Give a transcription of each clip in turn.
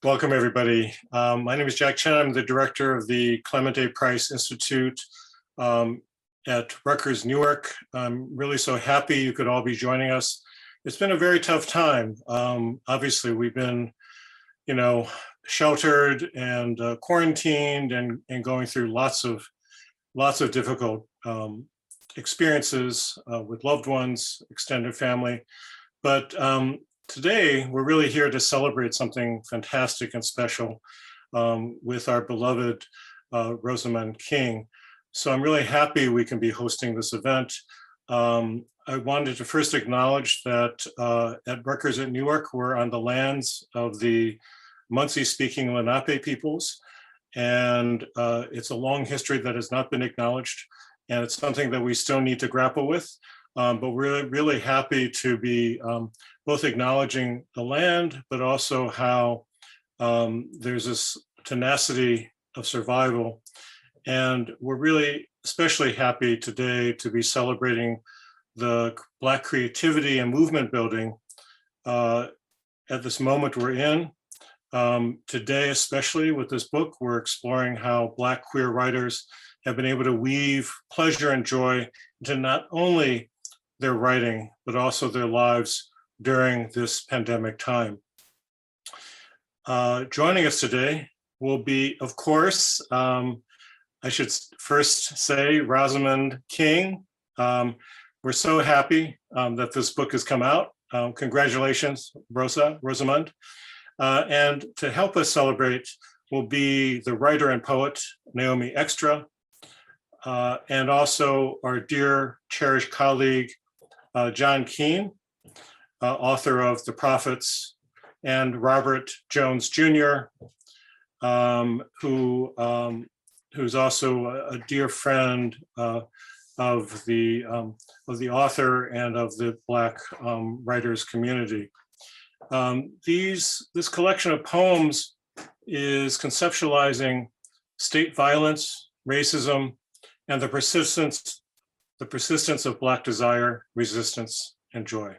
Welcome, everybody. My name is Jack Chen. I'm the director of the Clement A. Price Institute at Rutgers-Newark. I'm really so happy you could all be joining us. It's been a very tough time. Obviously, we've been, sheltered and quarantined and going through lots of difficult experiences with loved ones, extended family. But today, we're really here to celebrate something fantastic and special with our beloved Rosamond King. So I'm really happy we can be hosting this event. I wanted to first acknowledge that at Rutgers at Newark, we're on the lands of the Munsee-speaking Lenape peoples, and it's a long history that has not been acknowledged, and it's something that we still need to grapple with. But we're really happy to be both acknowledging the land, but also how there's this tenacity of survival. And we're really especially happy today to be celebrating the Black creativity and movement building at this moment we're in. Today, especially with this book, we're exploring how Black queer writers have been able to weave pleasure and joy into not only their writing, but also their lives during this pandemic time. Joining us today will be, of course, I should first say, Rosamond King. We're so happy that this book has come out. Congratulations, Rosamond. And to help us celebrate will be the writer and poet, Naomi Extra, and also our dear, cherished colleague, John Keane, author of The Prophets, and Robert Jones Jr., who's also a dear friend of the author and of the Black writers community. This collection of poems is conceptualizing state violence, racism, and the persistence of Black desire, resistance, and joy.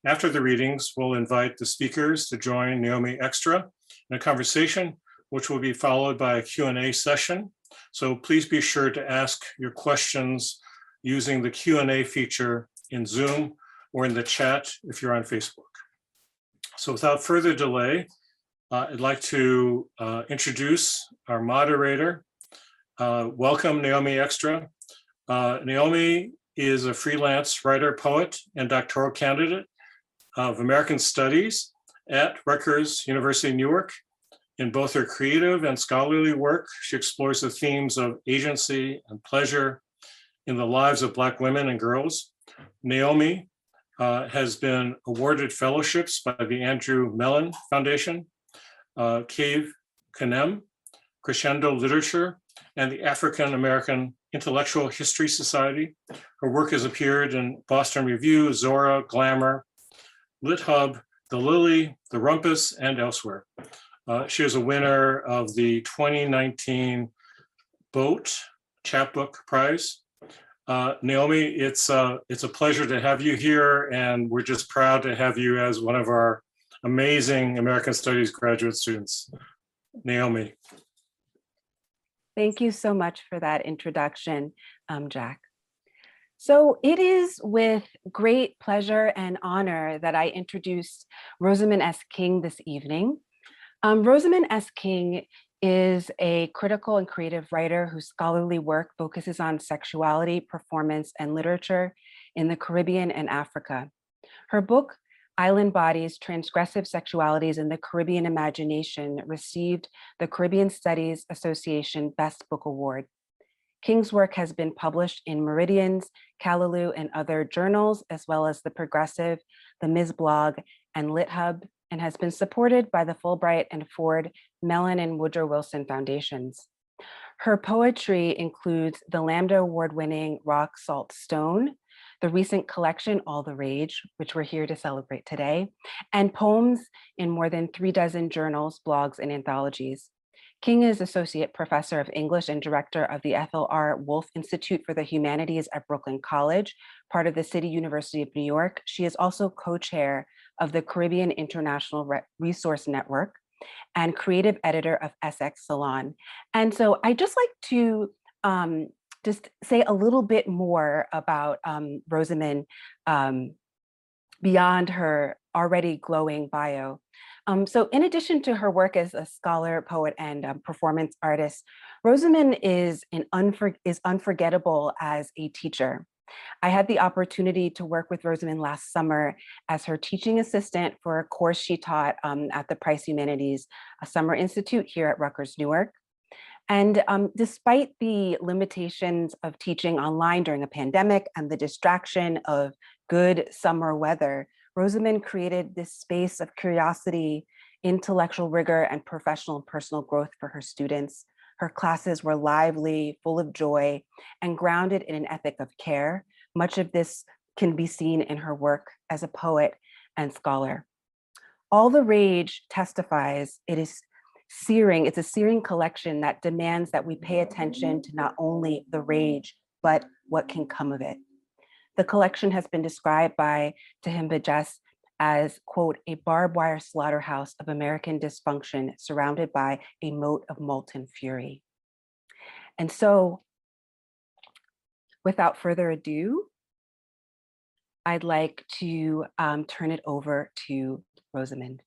After the readings, we'll invite the speakers to join Naomi Extra in a conversation, which will be followed by a Q&A session. So please be sure to ask your questions using the Q&A feature in Zoom or in the chat if you're on Facebook. So without further delay, I'd like to introduce our moderator. Welcome, Naomi Extra. Naomi is a freelance writer, poet, and doctoral candidate of American Studies at Rutgers University-Newark. In both her creative and scholarly work, she explores the themes of agency and pleasure in the lives of Black women and girls. Naomi has been awarded fellowships by the Andrew Mellon Foundation, Cave Canem, Crescendo Literature, and the African American Intellectual History Society. Her work has appeared in Boston Review, Zora, Glamour, Lit Hub, The Lily, The Rumpus, and elsewhere. She is a winner of the 2019 Boat Chapbook Prize. Naomi, it's a pleasure to have you here, and we're just proud to have you as one of our amazing American Studies graduate students. Naomi. Thank you so much for that introduction, Jack. So it is with great pleasure and honor that I introduce Rosamond S King this evening. Rosamond S King is a critical and creative writer whose scholarly work focuses on sexuality, performance, and literature in the Caribbean and Africa. Her book, Island Bodies, Transgressive Sexualities in the Caribbean Imagination, received the Caribbean Studies Association Best Book Award. King's work has been published in Meridians, Callaloo, and other journals, as well as The Progressive, The Ms. Blog, and Lit Hub, and has been supported by the Fulbright and Ford, Mellon, and Woodrow Wilson Foundations. Her poetry includes the Lambda Award-winning Rock, Salt, Stone, the recent collection, All the Rage, which we're here to celebrate today, and poems in more than 36 journals, blogs, and anthologies. King is Associate Professor of English and Director of the Ethyle R. Wolfe Institute for the Humanities at Brooklyn College, part of the City University of New York. She is also co-chair of the Caribbean International Resource Network and creative editor of SX Salon. And so I'd just like to just say a little bit more about Rosamond beyond her already glowing bio. So in addition to her work as a scholar, poet, and performance artist, Rosamond is unforgettable as a teacher. I had the opportunity to work with Rosamond last summer as her teaching assistant for a course she taught at the Price Humanities Summer Institute here at Rutgers-Newark. And despite the limitations of teaching online during a pandemic and the distraction of good summer weather, Rosamond created this space of curiosity, intellectual rigor, and professional and personal growth for her students. Her classes were lively, full of joy, and grounded in an ethic of care. Much of this can be seen in her work as a poet and scholar. All the Rage testifies it's a searing collection that demands that we pay attention to not only the rage, but what can come of it. The collection has been described by Tahim Bajas as, quote, a barbed wire slaughterhouse of American dysfunction surrounded by a moat of molten fury. And so, without further ado, I'd like to turn it over to Rosamond.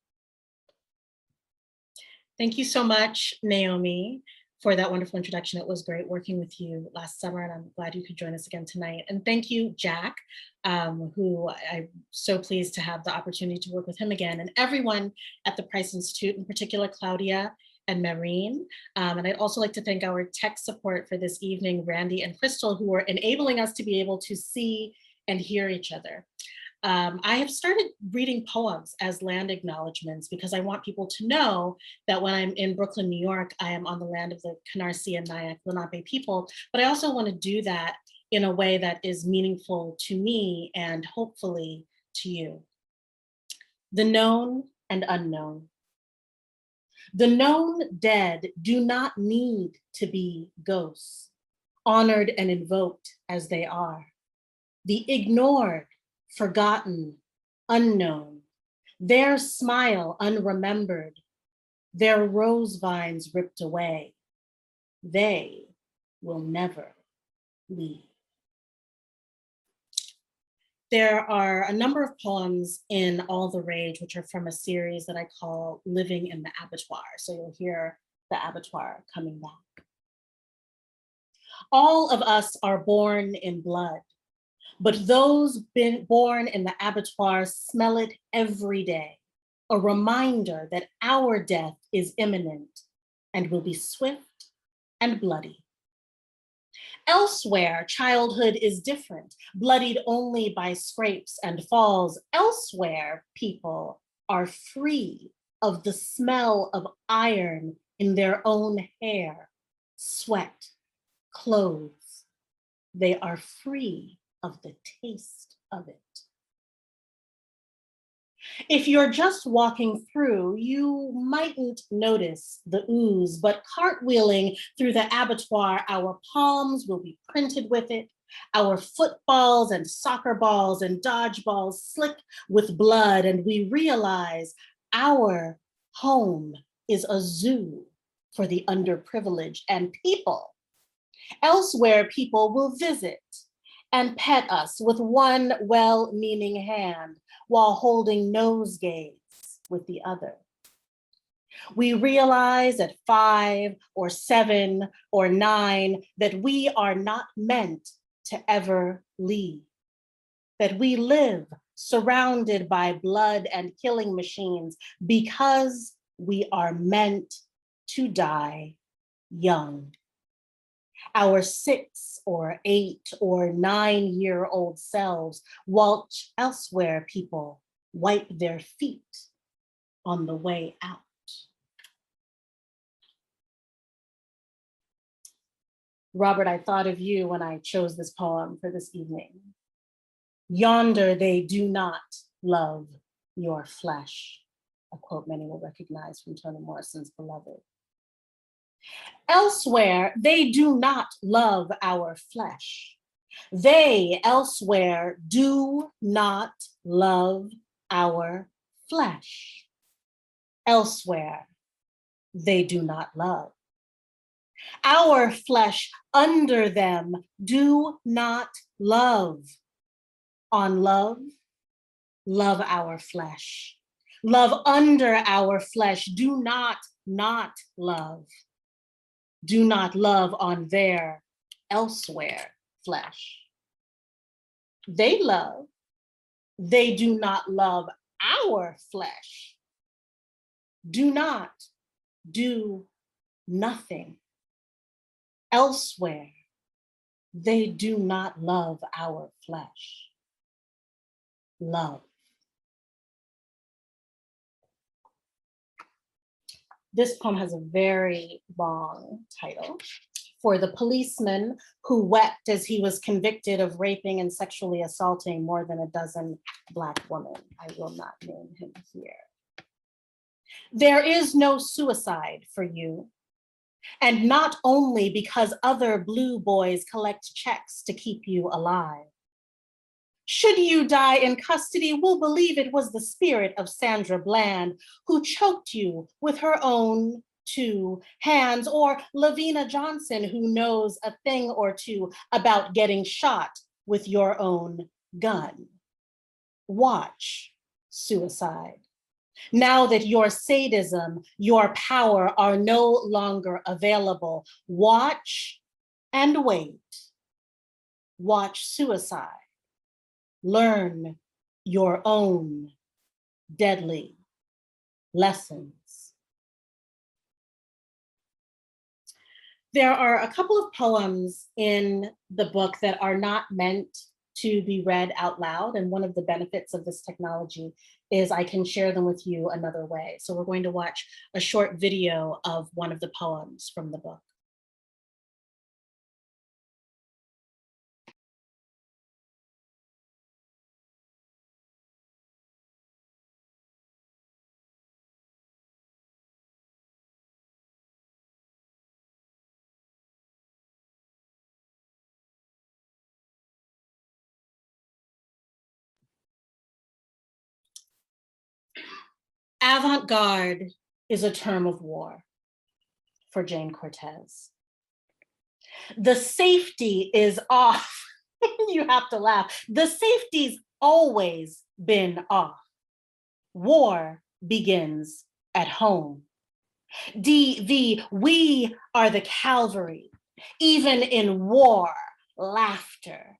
Thank you so much, Naomi, for that wonderful introduction. It was great working with you last summer, and I'm glad you could join us again tonight. And thank you, Jack, who I'm so pleased to have the opportunity to work with him again, and everyone at the Price Institute, in particular, Claudia and Marine. And I'd also like to thank our tech support for this evening, Randy and Crystal, who are enabling us to be able to see and hear each other. I have started reading poems as land acknowledgements because I want people to know that when I'm in Brooklyn, New York, I am on the land of the Canarsie and Nyack Lenape people, but I also want to do that in a way that is meaningful to me and hopefully to you. The known and unknown. The known dead do not need to be ghosts, honored and invoked as they are. The ignored, forgotten, unknown, their smile unremembered, their rose vines ripped away, they will never leave. There are a number of poems in All the Rage, which are from a series that I call Living in the Abattoir. So you'll hear the abattoir coming back. All of us are born in blood, but those born in the abattoir smell it every day, a reminder that our death is imminent and will be swift and bloody. Elsewhere, childhood is different, bloodied only by scrapes and falls. Elsewhere, people are free of the smell of iron in their own hair, sweat, clothes. They are free of the taste of it. If you're just walking through, you mightn't notice the ooze, but cartwheeling through the abattoir, our palms will be printed with it. Our footballs and soccer balls and dodgeballs slick with blood, and we realize our home is a zoo for the underprivileged and people. Elsewhere, people will visit and pet us with one well-meaning hand while holding nosegays with the other. We realize at 5 or 7 or 9 that we are not meant to ever leave, that we live surrounded by blood and killing machines because we are meant to die young. Our 6 or 8 or 9-year-old selves watch elsewhere people wipe their feet on the way out. Robert, I thought of you when I chose this poem for this evening. Yonder they do not love your flesh, a quote many will recognize from Toni Morrison's Beloved. Elsewhere, they do not love our flesh. They elsewhere do not love our flesh. Elsewhere, they do not love. Our flesh under them do not love. On love, love our flesh. Love under our flesh, do not love. Do not love on their elsewhere flesh. They love, they do not love our flesh. Do not do nothing. Elsewhere, they do not love our flesh. Love. This poem has a very long title. For the policeman who wept as he was convicted of raping and sexually assaulting more than a dozen Black women. I will not name him here. There is no suicide for you. And not only because other blue boys collect checks to keep you alive. Should you die in custody, we'll believe it was the spirit of Sandra Bland who choked you with her own 2 hands, or Lavina Johnson who knows a thing or two about getting shot with your own gun. Watch suicide. Now that your sadism, your power are no longer available, watch and wait. Watch suicide. Learn your own deadly lessons. There are a couple of poems in the book that are not meant to be read out loud. And one of the benefits of this technology is I can share them with you another way. So we're going to watch a short video of one of the poems from the book. Avant-garde is a term of war for Jane Cortez. The safety is off. You have to laugh. The safety's always been off. War begins at home. We are the cavalry. Even in war, laughter.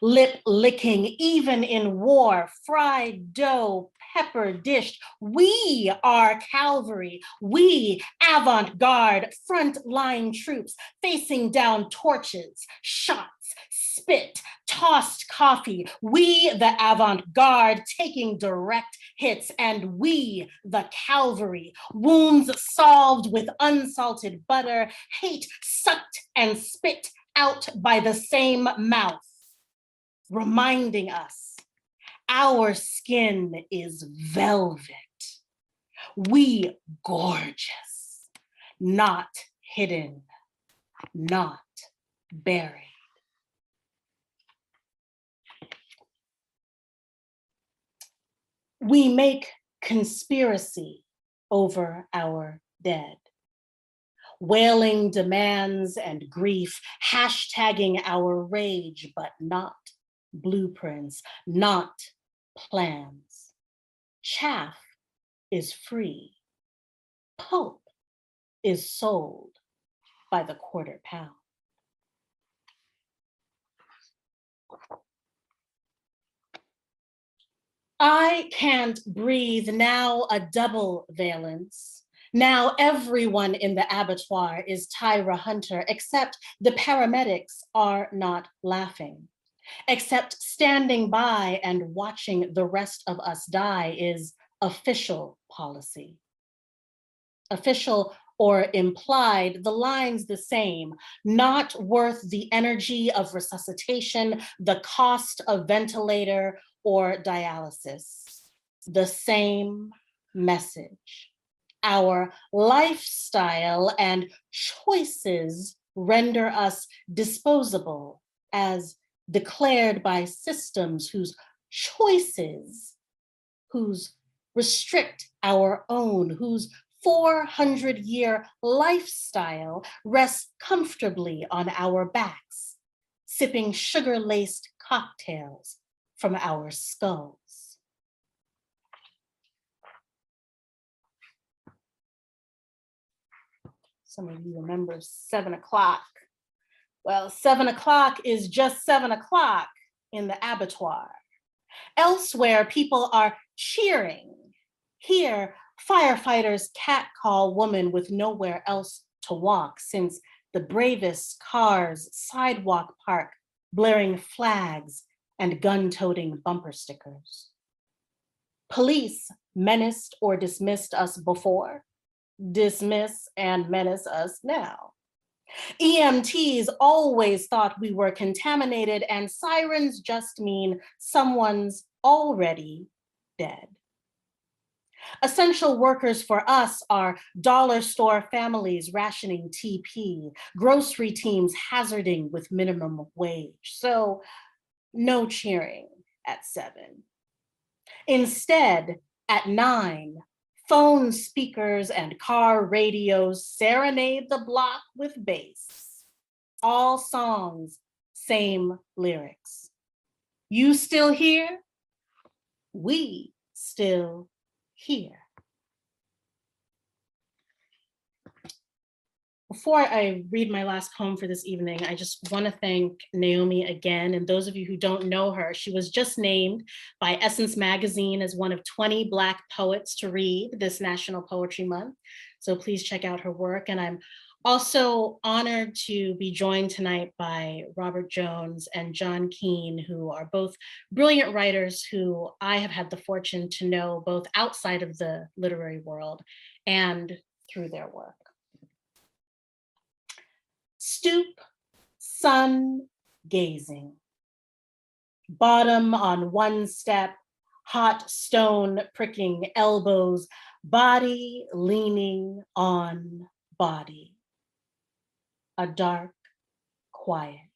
Lip licking, even in war, fried dough, pepper dished. We are cavalry. We avant-garde, front-line troops facing down torches, shots, spit, tossed coffee. We, the avant-garde, taking direct hits, and we, the cavalry, wounds solved with unsalted butter, hate sucked and spit out by the same mouth. Reminding us our skin is velvet. We gorgeous, not hidden, not buried. We make conspiracy over our dead. Wailing demands and grief, hashtagging our rage, but not blueprints, not plans. Chaff is free. Pulp is sold by the quarter pound. I can't breathe, now a double valence. Now everyone in the abattoir is Tyra Hunter, except the paramedics are not laughing. Except standing by and watching the rest of us die is official policy. Official or implied, the line's the same, not worth the energy of resuscitation, the cost of ventilator or dialysis. The same message. Our lifestyle and choices render us disposable as declared by systems whose choices, whose restrict our own, whose 400-year lifestyle rests comfortably on our backs, sipping sugar-laced cocktails from our skulls. Some of you remember 7 o'clock. Well, 7 o'clock is just 7 o'clock in the abattoir. Elsewhere, people are cheering. Here, firefighters catcall woman with nowhere else to walk since the bravest cars sidewalk park, blaring flags and gun-toting bumper stickers. Police menaced or dismissed us before, dismiss and menace us now. EMTs always thought we were contaminated, and sirens just mean someone's already dead. Essential workers for us are dollar store families rationing TP, grocery teams hazarding with minimum wage. So no cheering at 7. Instead, at 9, phone speakers and car radios serenade the block with bass. All songs, same lyrics. You still here? We still here. Before I read my last poem for this evening, I just want to thank Naomi again. And those of you who don't know her, she was just named by Essence Magazine as one of 20 Black poets to read this National Poetry Month. So please check out her work. And I'm also honored to be joined tonight by Robert Jones and John Keane, who are both brilliant writers who I have had the fortune to know both outside of the literary world and through their work. Stoop, sun gazing. Bottom on one step, hot stone pricking elbows, body leaning on body. A dark quiet.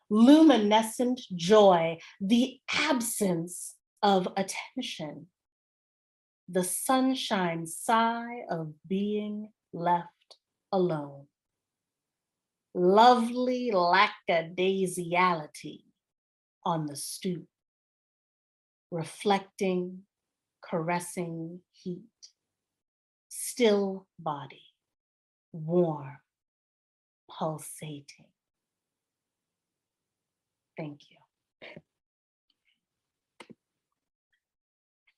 Luminescent joy, the absence of attention. The sunshine sigh of being left alone. Lovely lackadaisiality on the stoop, reflecting, caressing heat, still body, warm, pulsating. Thank you.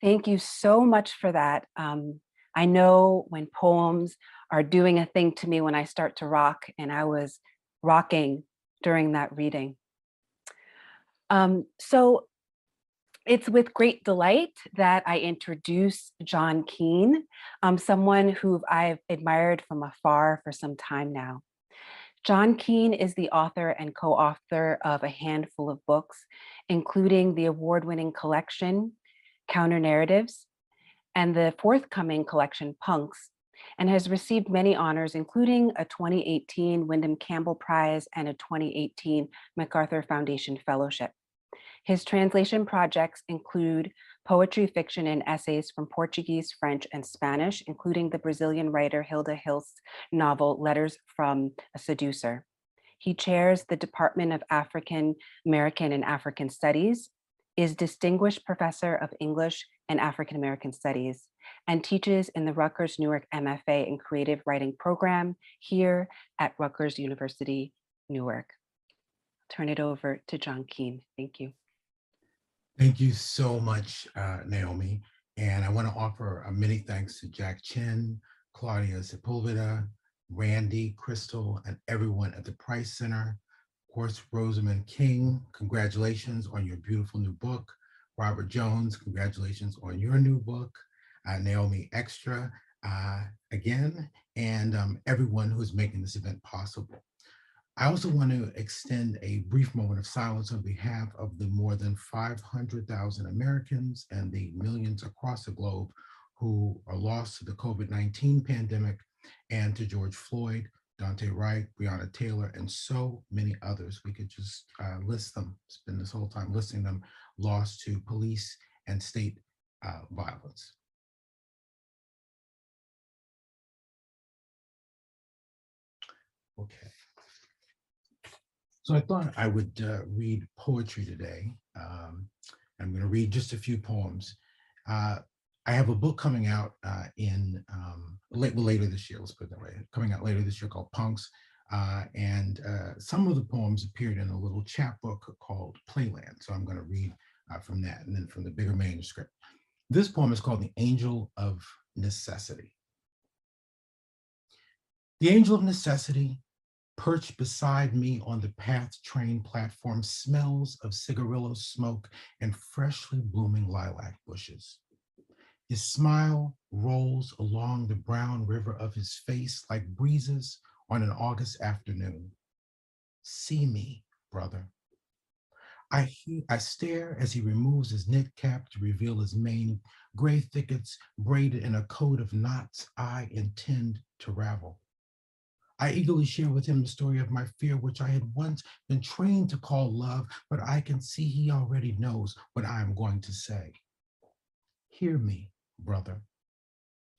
Thank you so much for that. I know when poems are doing a thing to me when I start to rock, and I was rocking during that reading. So it's with great delight that I introduce John Keane, someone who I've admired from afar for some time now. John Keane is the author and co-author of a handful of books, including the award-winning collection, Counter Narratives, and the forthcoming collection, Punks, and has received many honors, including a 2018 Wyndham Campbell Prize and a 2018 MacArthur Foundation Fellowship. His translation projects include poetry, fiction, and essays from Portuguese, French, and Spanish, including the Brazilian writer Hilda Hilst's novel, Letters from a Seducer. He chairs the Department of African American and African Studies, is Distinguished Professor of English and African American Studies, and teaches in the Rutgers-Newark MFA in Creative Writing program here at Rutgers University-Newark. Turn it over to John Keane. Thank you. Thank you so much, Naomi. And I want to offer a many thanks to Jack Chin, Claudia Sepulveda, Randy, Crystal, and everyone at the Price Center. Of course, Rosamond King, congratulations on your beautiful new book. Robert Jones, congratulations on your new book. Naomi Extra, again, and everyone who is making this event possible. I also want to extend a brief moment of silence on behalf of the more than 500,000 Americans and the millions across the globe who are lost to the COVID-19 pandemic, and to George Floyd, Dante Wright, Breonna Taylor, and so many others. We could just list them, spend this whole time listing them, lost to police and state violence. Okay. So I thought I would read poetry today. I'm going to read just a few poems. I have a book coming out later this year, let's put it that way, coming out later this year called Punks. And some of the poems appeared in a little chapbook called Playland. So I'm going to read from that and then from the bigger manuscript. This poem is called The Angel of Necessity. The angel of necessity, perched beside me on the PATH train platform, smells of cigarillo smoke and freshly blooming lilac bushes. His smile rolls along the brown river of his face like breezes on an August afternoon. See me, brother. I stare as he removes his knit cap to reveal his mane, gray thickets braided in a coat of knots I intend to ravel. I eagerly share with him the story of my fear, which I had once been trained to call love, but I can see he already knows what I am going to say. Hear me, brother.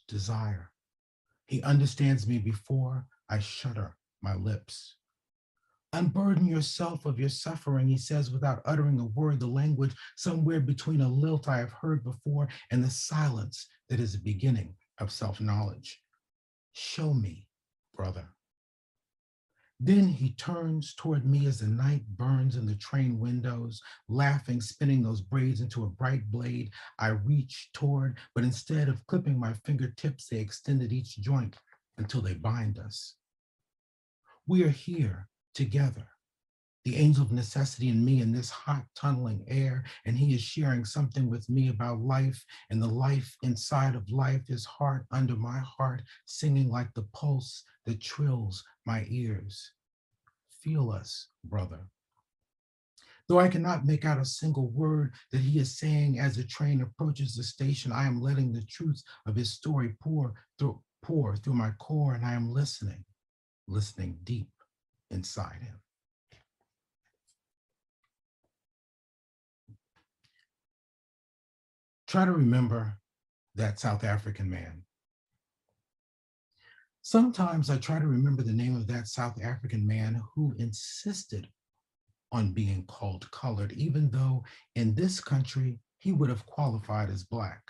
Desire. He understands me before I shudder my lips. Unburden yourself of your suffering, he says without uttering a word, the language somewhere between a lilt I have heard before and the silence that is the beginning of self-knowledge. Show me, brother. Then he turns toward me as the night burns in the train windows, laughing, spinning those braids into a bright blade I reach toward, but instead of clipping my fingertips, they extended each joint until they bind us. We are here together, the angel of necessity and me in this hot tunneling air, and he is sharing something with me about life and the life inside of life, his heart under my heart, singing like the pulse that trills my ears. Feel us, brother. Though I cannot make out a single word that he is saying as the train approaches the station, I am letting the truths of his story pour through my core, and I am listening deep inside him. Try to remember that South African man. Sometimes I try to remember the name of that South African man who insisted on being called colored, even though in this country he would have qualified as Black.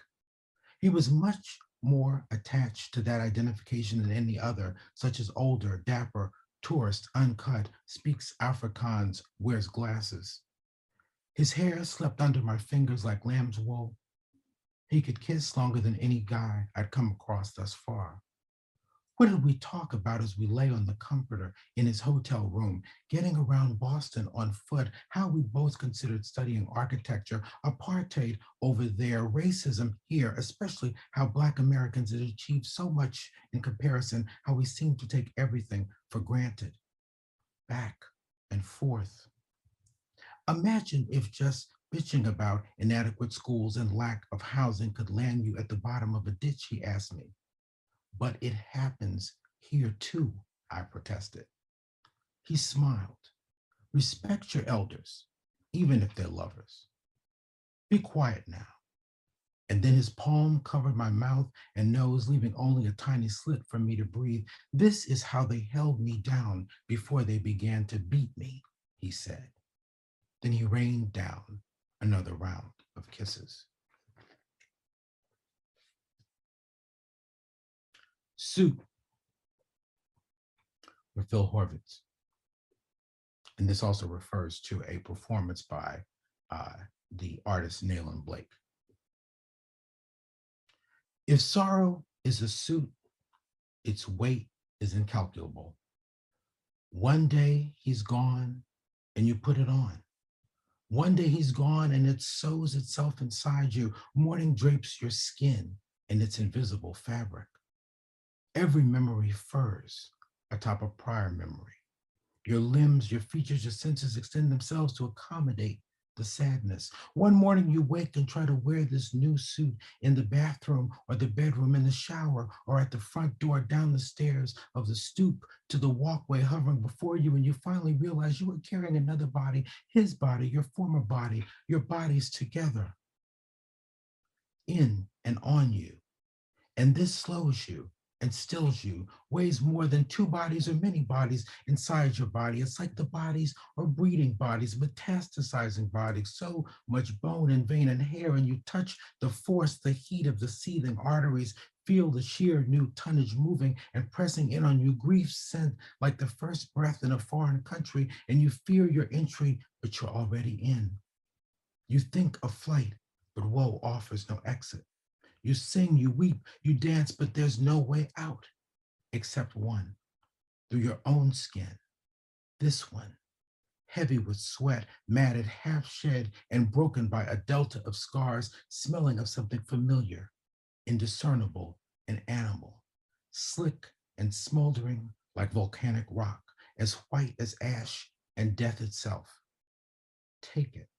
He was much more attached to that identification than any other, such as older, dapper, tourist, uncut, speaks Afrikaans, wears glasses. His hair slept under my fingers like lamb's wool. He could kiss longer than any guy I'd come across thus far. What did we talk about as we lay on the comforter in his hotel room, getting around Boston on foot, how we both considered studying architecture, apartheid over there, racism here, especially how Black Americans had achieved so much in comparison, how we seem to take everything for granted, back and forth. Imagine if just bitching about inadequate schools and lack of housing could land you at the bottom of a ditch, he asked me. But it happens here too, I protested. He smiled. Respect your elders, even if they're lovers. Be quiet now. And then his palm covered my mouth and nose, leaving only a tiny slit for me to breathe. This is how they held me down before they began to beat me, he said. Then he rained down another round of kisses. Soup for Phil Horvitz. And this also refers to a performance by the artist Nayland Blake. If sorrow is a suit, its weight is incalculable. One day he's gone and you put it on. One day he's gone and it sews itself inside you. Morning drapes your skin in its invisible fabric. Every memory furs atop a prior memory. Your limbs, your features, your senses extend themselves to accommodate the sadness. One morning you wake and try to wear this new suit in the bathroom or the bedroom, in the shower, or at the front door, down the stairs of the stoop to the walkway hovering before you, and you finally realize you were carrying another body, his body, your former body, your bodies together, in and on you. And this slows you and stills you, weighs more than two bodies or many bodies inside your body. It's like the bodies are breeding bodies, metastasizing bodies, so much bone and vein and hair, and you touch the force, the heat of the seething arteries, feel the sheer new tonnage moving and pressing in on you, grief sent like the first breath in a foreign country, and you fear your entry, but you're already in. You think of flight, but woe offers no exit. You sing, you weep, you dance, but there's no way out except one, through your own skin. This one, heavy with sweat, matted, half shed, and broken by a delta of scars, smelling of something familiar, indiscernible, and animal, slick and smoldering like volcanic rock, as white as ash and death itself. Take it.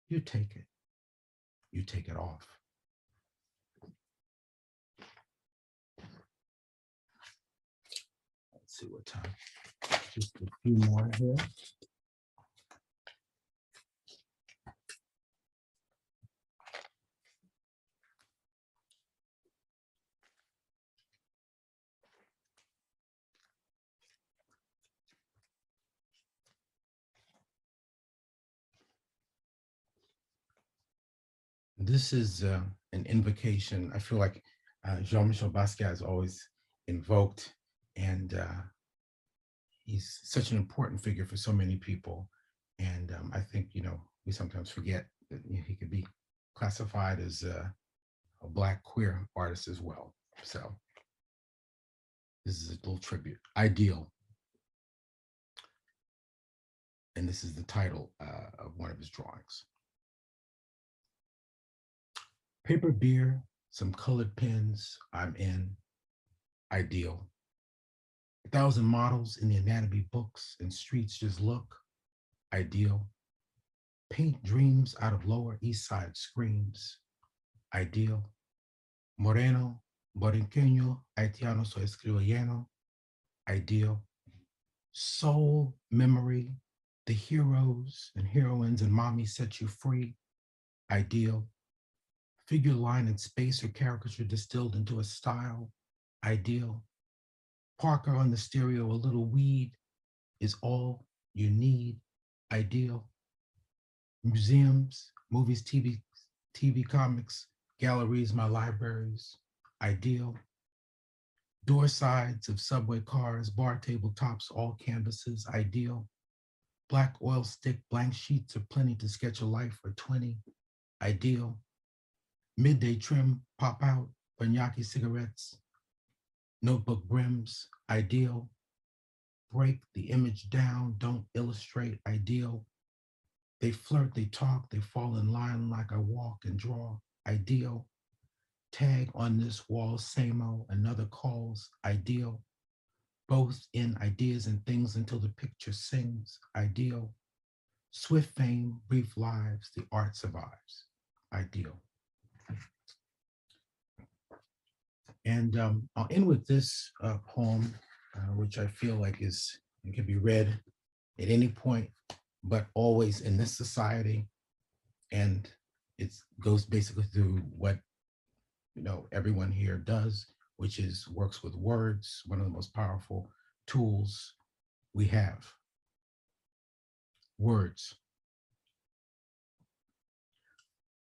You take it. You take it off. Let's see what time. Just a few more here. This is an invocation. I feel like Jean-Michel Basquiat is always invoked, and he's such an important figure for so many people. And I think, we sometimes forget that he could be classified as a Black queer artist as well. So this is a little tribute, Ideal. And this is the title of one of his drawings. Paper beer, some colored pens, I'm in, ideal. 1,000 models in the anatomy books and streets just look, ideal. Paint dreams out of Lower East Side screams, ideal. Moreno, Borinqueño, Haitiano, soy escribiano, ideal. Soul, memory, the heroes and heroines and mommy set you free, ideal. Figure, line, and space or caricature distilled into a style, ideal. Parker on the stereo, a little weed is all you need, ideal. Museums, movies, TV, comics, galleries, my libraries, ideal. Door sides of subway cars, bar table tops, all canvases, ideal. Black oil stick, blank sheets of plenty to sketch a life for 20, ideal. Midday trim, pop out, Banyaki cigarettes, notebook brims, ideal. Break the image down, don't illustrate, ideal. They flirt, they talk, they fall in line like I walk and draw, ideal. Tag on this wall, same-o, another calls, ideal. Both in ideas and things until the picture sings, ideal. Swift fame, brief lives, the art survives, ideal. And I'll end with this poem, which I feel like it can be read at any point, but always in this society. And it goes basically through what everyone here does, which is works with words, one of the most powerful tools we have. Words.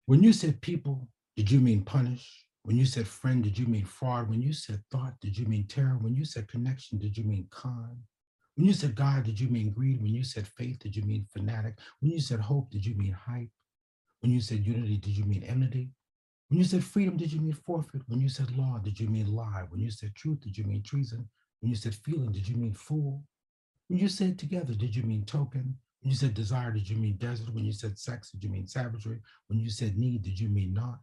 When you said people, did you mean punish? When you said friend, did you mean fraud? When you said thought, did you mean terror? When you said connection, did you mean con? When you said God, did you mean greed? When you said faith, did you mean fanatic? When you said hope, did you mean hype? When you said unity, did you mean enmity? When you said freedom, did you mean forfeit? When you said law, did you mean lie? When you said truth, did you mean treason? When you said feeling, did you mean fool? When you said together, did you mean token? When you said desire, did you mean desert? When you said sex, did you mean savagery? When you said need, did you mean not?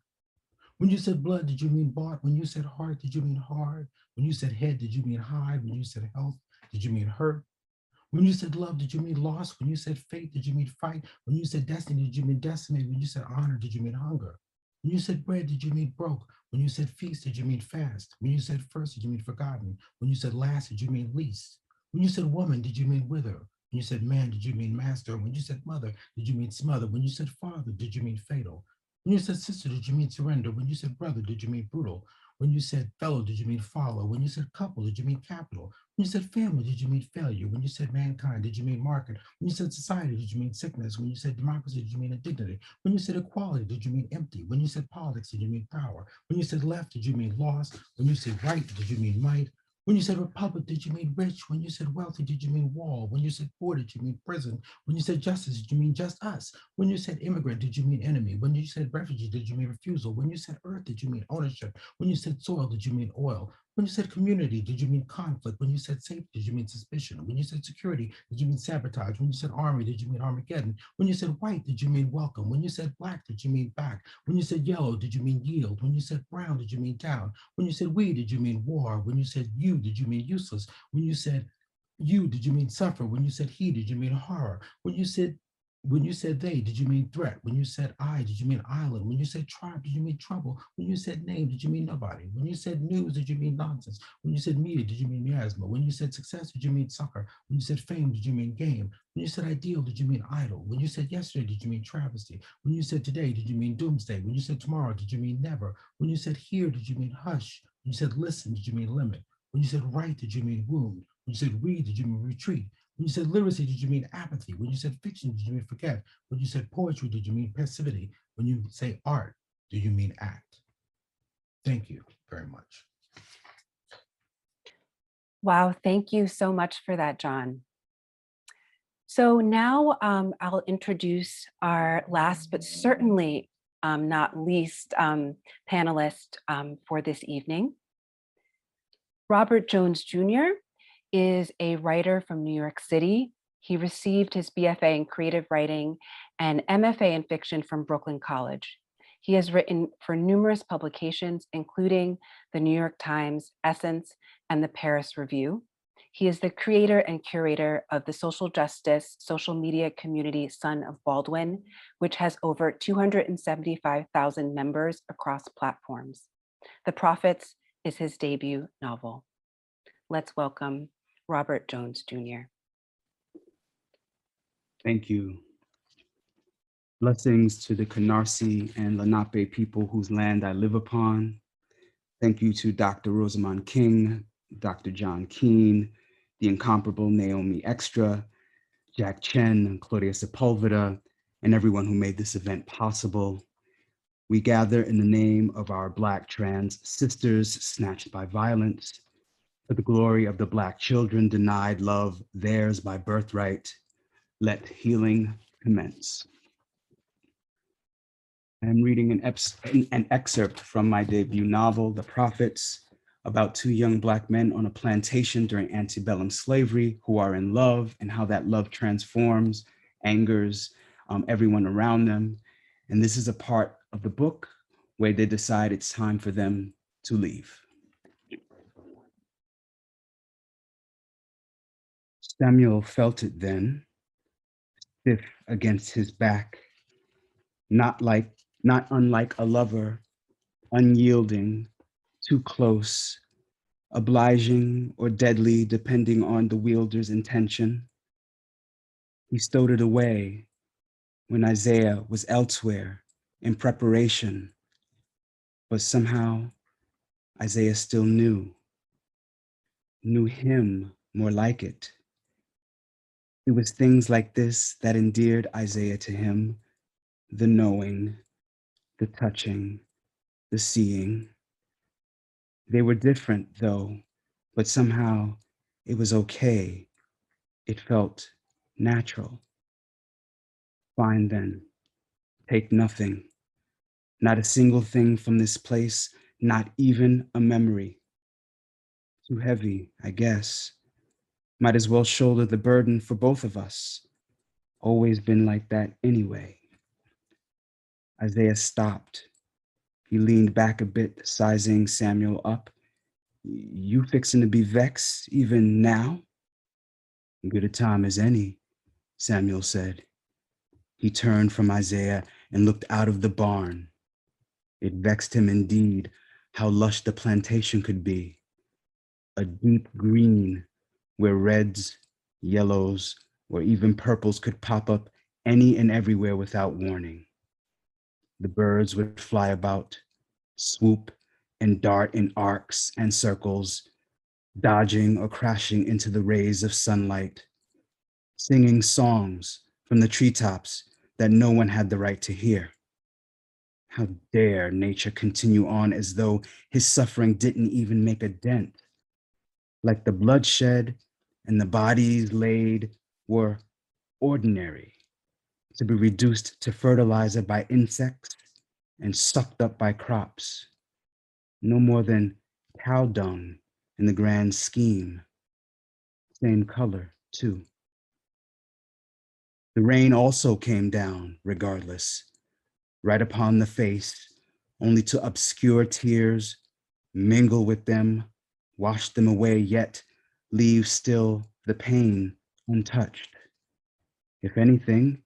When you said blood, did you mean bought? When you said heart, did you mean hard? When you said head, did you mean hide? When you said health, did you mean hurt? When you said love, did you mean loss? When you said faith, did you mean fight? When you said destiny, did you mean decimate? When you said honor, did you mean hunger? When you said bread, did you mean broke? When you said feast, did you mean fast? When you said first, did you mean forgotten? When you said last, did you mean least? When you said woman, did you mean wither? When you said man, did you mean master? When you said mother, did you mean smother? When you said father, did you mean fatal? When you said sister, did you mean surrender? When you said brother, did you mean brutal? When you said fellow, did you mean follow? When you said couple, did you mean capital? When you said family, did you mean failure? When you said mankind, did you mean market? When you said society, did you mean sickness? When you said democracy, did you mean indignity? When you said equality, did you mean empty? When you said politics, did you mean power? When you said left, did you mean lost? When you said right, did you mean might? When you said republic, did you mean rich? When you said wealthy, did you mean wall? When you said poor, did you mean prison? When you said justice, did you mean just us? When you said immigrant, did you mean enemy? When you said refugee, did you mean refusal? When you said earth, did you mean ownership? When you said soil, did you mean oil? When you said community, did you mean conflict? When you said safety, did you mean suspicion? When you said security, did you mean sabotage? When you said army, did you mean Armageddon? When you said white, did you mean welcome? When you said black, did you mean back? When you said yellow, did you mean yield? When you said brown, did you mean down? When you said we, did you mean war? When you said you, did you mean useless? When you said you, did you mean suffer? When you said he, did you mean horror? When you said they, did you mean threat? When you said I, did you mean island? When you said tribe, did you mean trouble? When you said name, did you mean nobody? When you said news, did you mean nonsense? When you said media, did you mean miasma? When you said success, did you mean sucker? When you said fame, did you mean game? When you said ideal, did you mean idol? When you said yesterday, did you mean travesty? When you said today, did you mean doomsday? When you said tomorrow, did you mean never? When you said here, did you mean hush? When you said listen, did you mean limit? When you said right, did you mean wound? When you said read, did you mean retreat? When you said literacy, did you mean apathy? When you said fiction, did you mean forget? When you said poetry, did you mean passivity? When you say art, do you mean act? Thank you very much. Wow, thank you so much for that, John. So now I'll introduce our last, but certainly not least panelist for this evening. Robert Jones Jr. is a writer from New York City. He received his BFA in creative writing and MFA in fiction from Brooklyn College. He has written for numerous publications, including the New York Times, Essence, and the Paris Review. He is the creator and curator of the social justice social media community Son of Baldwin, which has over 275,000 members across platforms. The Prophets is his debut novel. Let's welcome Robert Jones Jr. Thank you. Blessings to the Canarsie and Lenape people whose land I live upon. Thank you to Dr. Rosamond King, Dr. John Keane, the incomparable Naomi Extra, Jack Chen, Claudia Sepulveda, and everyone who made this event possible. We gather in the name of our Black trans sisters snatched by violence, for the glory of the Black children denied love, theirs by birthright. Let healing commence. I'm reading an excerpt from my debut novel, The Prophets, about two young Black men on a plantation during antebellum slavery who are in love and how that love transforms, angers everyone around them. And this is a part of the book where they decide it's time for them to leave. Samuel felt it then, stiff against his back, not unlike a lover, unyielding, too close, obliging or deadly depending on the wielder's intention. He stowed it away when Isaiah was elsewhere in preparation, but somehow Isaiah still knew him more like it. It was things like this that endeared Isaiah to him, the knowing, the touching, the seeing. They were different though, but somehow it was okay. It felt natural. Fine then, take nothing, not a single thing from this place, not even a memory. Too heavy, I guess. Might as well shoulder the burden for both of us. Always been like that anyway. Isaiah stopped. He leaned back a bit, sizing Samuel up. You fixing to be vexed even now? Good a time as any, Samuel said. He turned from Isaiah and looked out of the barn. It vexed him indeed how lush the plantation could be. A deep green where reds, yellows, or even purples could pop up any and everywhere without warning. The birds would fly about, swoop, and dart in arcs and circles, dodging or crashing into the rays of sunlight, singing songs from the treetops that no one had the right to hear. How dare nature continue on as though his suffering didn't even make a dent, like the bloodshed and the bodies laid were ordinary, to be reduced to fertilizer by insects and sucked up by crops, no more than cow dung in the grand scheme. Same color, too. The rain also came down, regardless, right upon the face, only to obscure tears, mingle with them, wash them away, yet leave still the pain untouched. If anything,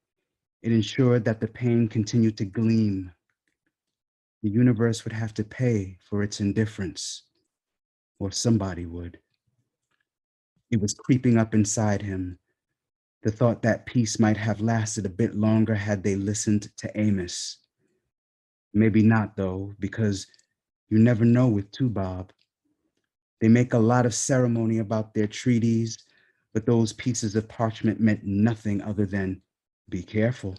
it ensured that the pain continued to gleam. The universe would have to pay for its indifference, or somebody would. It was creeping up inside him, the thought that peace might have lasted a bit longer had they listened to Amos. Maybe not, though, because you never know with Tubob. They make a lot of ceremony about their treaties, but those pieces of parchment meant nothing other than be careful.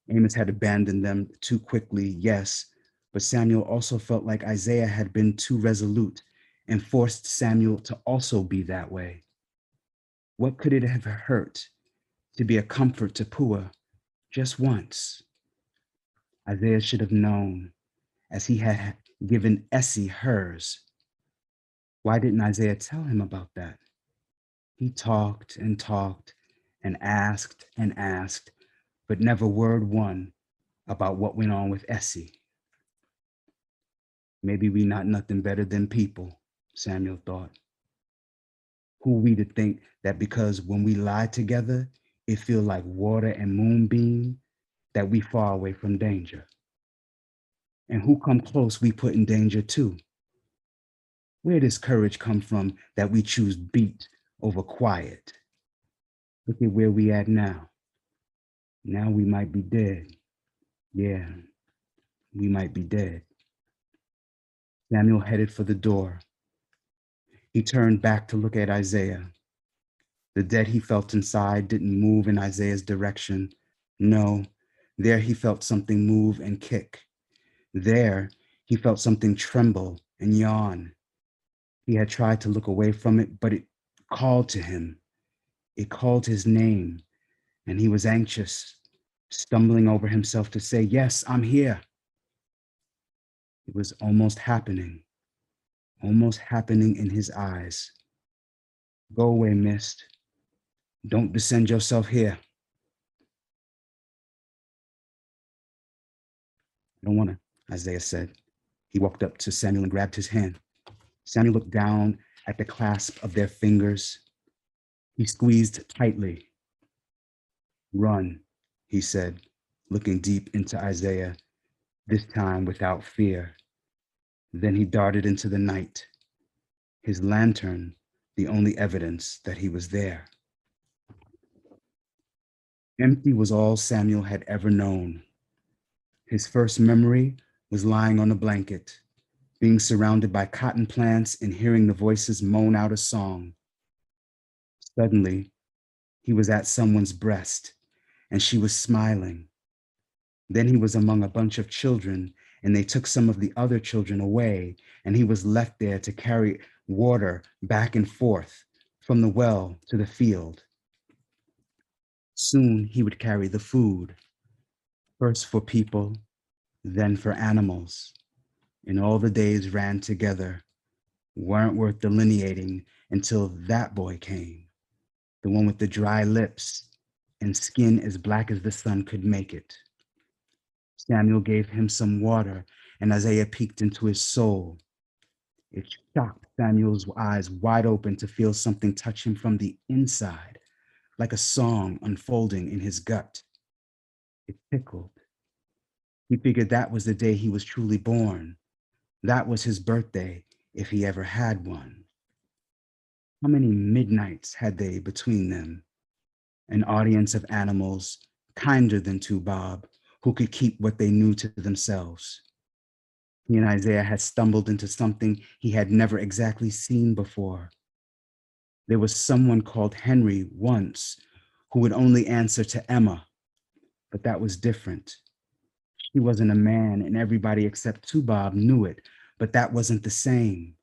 Amos had abandoned them too quickly, yes, but Samuel also felt like Isaiah had been too resolute and forced Samuel to also be that way. What could it have hurt to be a comfort to Pua just once? Isaiah should have known, as he had given Essie hers. Why didn't Isaiah tell him about that? He talked and asked, but never word one about what went on with Essie. Maybe we not nothing better than people, Samuel thought. Who we to think that because when we lie together, it feel like water and moonbeam, that we far away from danger. And who come close, we put in danger too. Where does courage come from that we choose beat over quiet? Look at where we at now. Now we might be dead. Yeah, we might be dead. Samuel headed for the door. He turned back to look at Isaiah. The dead he felt inside didn't move in Isaiah's direction. No, there he felt something move and kick. There he felt something tremble and yawn. He had tried to look away from it, but it called to him. It called his name, and he was anxious, stumbling over himself to say, "Yes, I'm here." It was almost happening in his eyes. "Go away, mist. Don't descend yourself here." "I don't want to," Isaiah said. He walked up to Samuel and grabbed his hand. Samuel looked down at the clasp of their fingers. He squeezed tightly. "Run," he said, looking deep into Isaiah, this time without fear. Then he darted into the night, his lantern the only evidence that he was there. Empty was all Samuel had ever known. His first memory was lying on a blanket, being surrounded by cotton plants and hearing the voices moan out a song. Suddenly, he was at someone's breast, and she was smiling. Then he was among a bunch of children, and they took some of the other children away, and he was left there to carry water back and forth from the well to the field. Soon he would carry the food, first for people, then for animals. And all the days ran together, weren't worth delineating until that boy came, the one with the dry lips and skin as black as the sun could make it. Samuel gave him some water, and Isaiah peeked into his soul. It shocked Samuel's eyes wide open to feel something touch him from the inside, like a song unfolding in his gut. It tickled. He figured that was the day he was truly born. That was his birthday, if he ever had one. How many midnights had they between them? An audience of animals, kinder than Tubob, who could keep what they knew to themselves. He and Isaiah had stumbled into something he had never exactly seen before. There was someone called Henry once who would only answer to Emma, but that was different. He wasn't a man, and everybody except Tubob knew it, but that wasn't the same.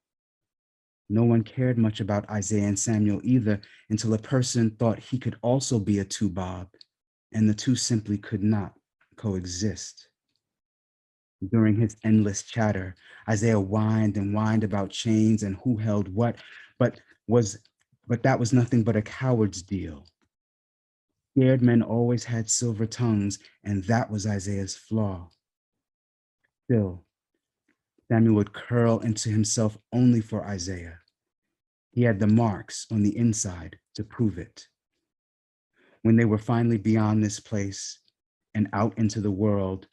No one cared much about Isaiah and Samuel either until a person thought he could also be a Tubob, and the two simply could not coexist. During his endless chatter, Isaiah whined and whined about chains and who held what, but that was nothing but a coward's deal. Scared men always had silver tongues, and that was Isaiah's flaw. Still, Samuel would curl into himself only for Isaiah. He had the marks on the inside to prove it. When they were finally beyond this place and out into the world,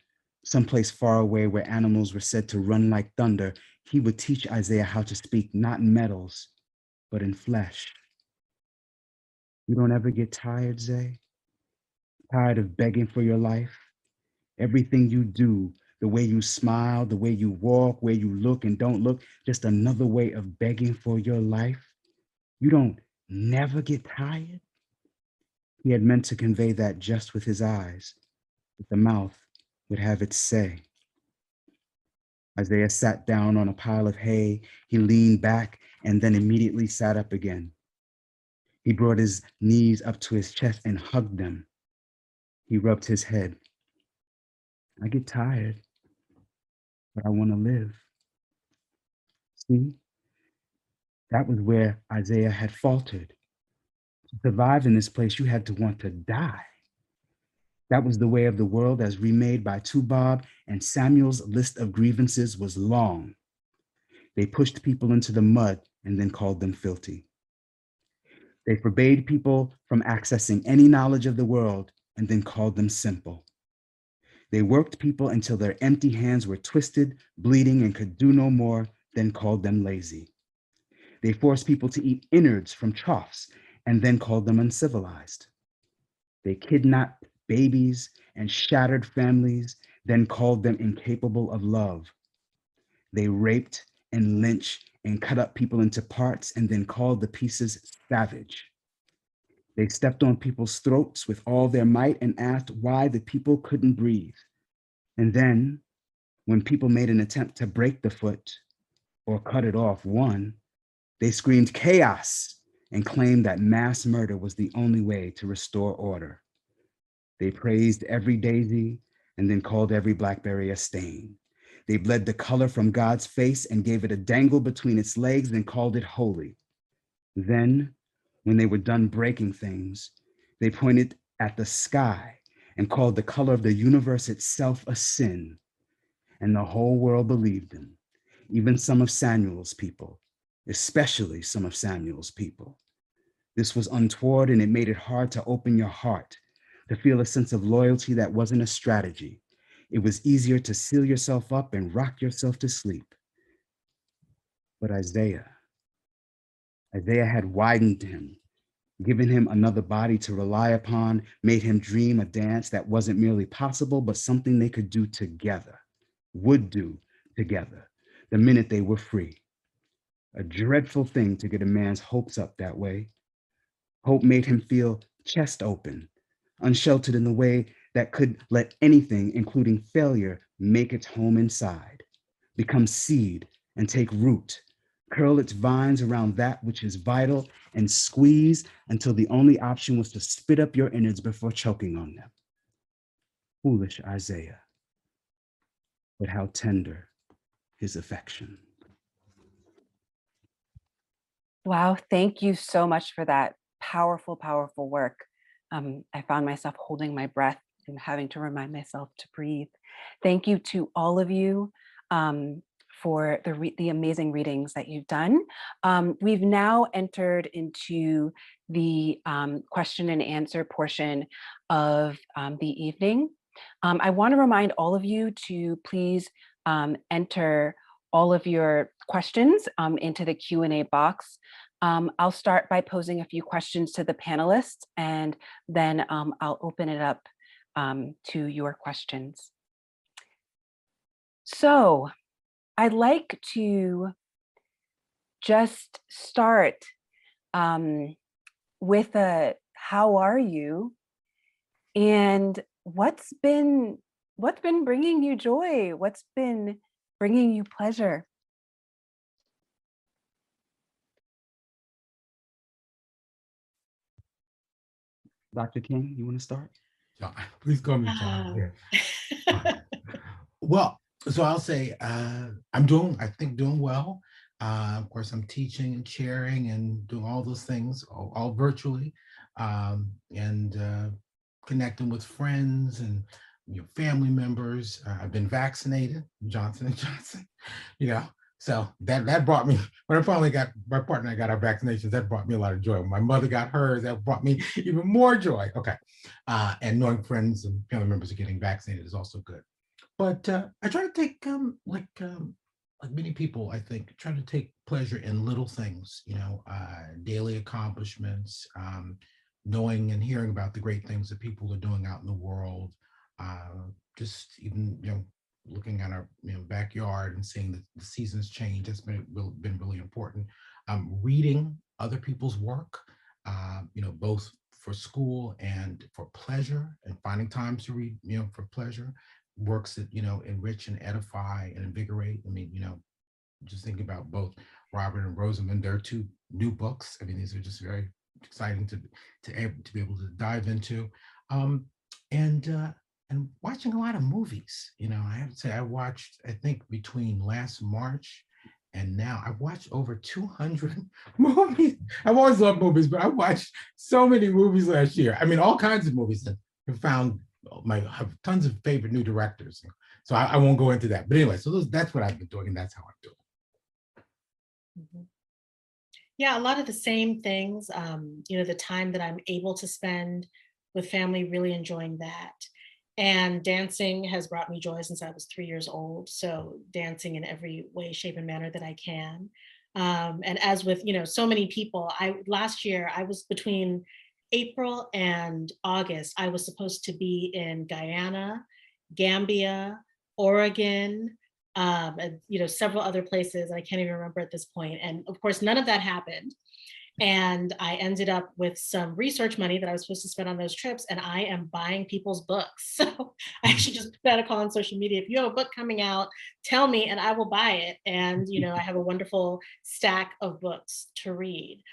someplace far away where animals were said to run like thunder, he would teach Isaiah how to speak not in metals, but in flesh. You don't ever get tired, Zay? Tired of begging for your life? Everything you do, the way you smile, the way you walk, where you look and don't look, just another way of begging for your life? You don't never get tired? He had meant to convey that just with his eyes, but the mouth would have its say. Isaiah sat down on a pile of hay. He leaned back and then immediately sat up again. He brought his knees up to his chest and hugged them. He rubbed his head. I get tired, but I want to live. See, that was where Isaiah had faltered. To survive in this place, you had to want to die. That was the way of the world as remade by Tubob, and Samuel's list of grievances was long. They pushed people into the mud and then called them filthy. They forbade people from accessing any knowledge of the world and then called them simple. They worked people until their empty hands were twisted, bleeding, and could do no more, then called them lazy. They forced people to eat innards from troughs and then called them uncivilized. They kidnapped babies and shattered families, then called them incapable of love. They raped and lynched and cut up people into parts and then called the pieces savage. They stepped on people's throats with all their might and asked why the people couldn't breathe. And then, when people made an attempt to break the foot or cut it off one, they screamed chaos and claimed that mass murder was the only way to restore order. They praised every daisy and then called every blackberry a stain. They bled the color from God's face and gave it a dangle between its legs, then called it holy. Then, when they were done breaking things, they pointed at the sky and called the color of the universe itself a sin. And the whole world believed them, even some of Samuel's people, especially some of Samuel's people. This was untoward, and it made it hard to open your heart, to feel a sense of loyalty that wasn't a strategy. It was easier to seal yourself up and rock yourself to sleep. But Isaiah had widened him, given him another body to rely upon, made him dream a dance that wasn't merely possible, but something they could do together, would do together, the minute they were free. A dreadful thing to get a man's hopes up that way. Hope made him feel chest open, unsheltered in the way that could let anything, including failure, make its home inside, become seed and take root, curl its vines around that which is vital, and squeeze until the only option was to spit up your innards before choking on them. Foolish Isaiah, but how tender his affection. Wow, thank you so much for that powerful, powerful work. I found myself holding my breath and having to remind myself to breathe. Thank you to all of you for the amazing readings that you've done. We've now entered into the question and answer portion of the evening. I want to remind all of you to please enter all of your questions into the Q&A box. I'll start by posing a few questions to the panelists, and then I'll open it up to your questions. So I'd like to just start with a how are you, and what's been bringing you joy, what's been bringing you pleasure. Dr. King, you want to start? John, please call me John. Yeah. Well, so I'll say I'm doing well. Of course, I'm teaching and chairing and doing all those things, all virtually, and connecting with friends and family members. I've been vaccinated, Johnson and Johnson, you know. So that brought me, when I finally got, my partner and I got our vaccinations, that brought me a lot of joy. When my mother got hers, that brought me even more joy. Okay. And knowing friends and family members are getting vaccinated is also good. But I try to take like many people, I think, try to take pleasure in little things, daily accomplishments, knowing and hearing about the great things that people are doing out in the world. Just even looking at our backyard and seeing the seasons change. That's been really important. Reading other people's work, both for school and for pleasure, and finding times to read, for pleasure, works that enrich and edify and invigorate. I mean, just thinking about both Robert and Rosamond, their two new books. I mean, these are just very exciting to be able to dive into, and watching a lot of movies. I have to say, I think between last March and now, I've watched over 200 movies. I've always loved movies, but I watched so many movies last year. I mean, all kinds of movies that have found have tons of favorite new directors. So I won't go into that. But anyway, so that's what I've been doing, and that's how I'm doing. Mhm. Yeah, a lot of the same things. The time that I'm able to spend with family, really enjoying that. And dancing has brought me joy since I was 3 years old. So dancing in every way, shape, and manner that I can. And as with so many people, last year I was between April and August, I was supposed to be in Guyana, Gambia, Oregon, and several other places. I can't even remember at this point. And of course, none of that happened. And I ended up with some research money that I was supposed to spend on those trips, and I am buying people's books. So I actually just put out a call on social media. If you have a book coming out, tell me and I will buy it. And I have a wonderful stack of books to read.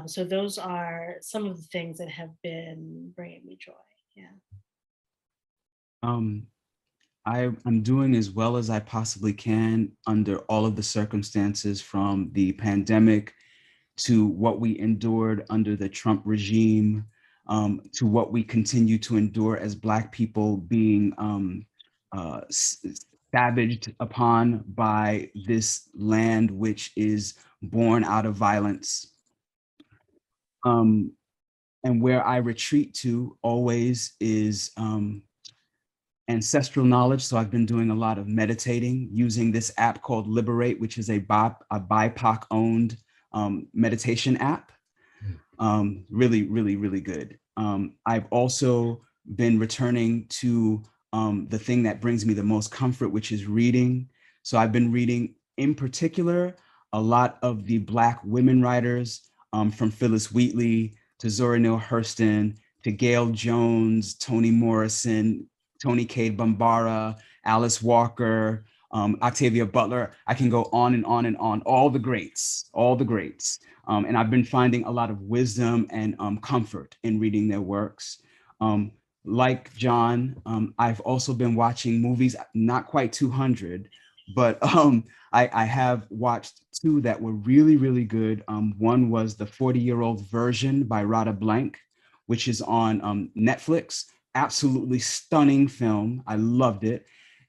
So those are some of the things that have been bringing me joy. Yeah. I'm doing as well as I possibly can under all of the circumstances, from the pandemic to what we endured under the Trump regime, to what we continue to endure as Black people being savaged upon by this land, which is born out of violence. And where I retreat to always is ancestral knowledge. So I've been doing a lot of meditating using this app called Liberate, which is a BIPOC owned meditation app. Really, really, really good. I've also been returning to the thing that brings me the most comfort, which is reading. So I've been reading, in particular, a lot of the Black women writers, from Phyllis Wheatley to Zora Neale Hurston to Gail Jones, Toni Morrison, Toni Cade Bambara, Alice Walker, Octavia Butler. I can go on and on and on, all the greats. And I've been finding a lot of wisdom and comfort in reading their works. Like John, I've also been watching movies, not quite 200, but I have watched two that were really, really good. One was the 40-year-old version by Rada Blank, which is on Netflix. Absolutely stunning film. I loved it.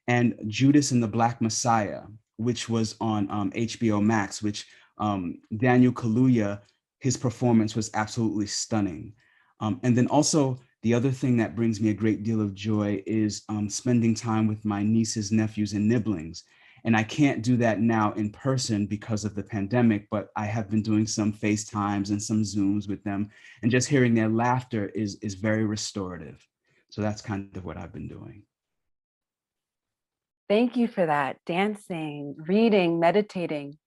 And Judas and the Black Messiah, which was on HBO Max, which Daniel Kaluuya, his performance was absolutely stunning. And then also, the other thing that brings me a great deal of joy is spending time with my nieces, nephews, and nibblings. And I can't do that now in person because of the pandemic, but I have been doing some FaceTimes and some Zooms with them, and just hearing their laughter is very restorative. So that's kind of what I've been doing. Thank you for that. Dancing, reading, meditating.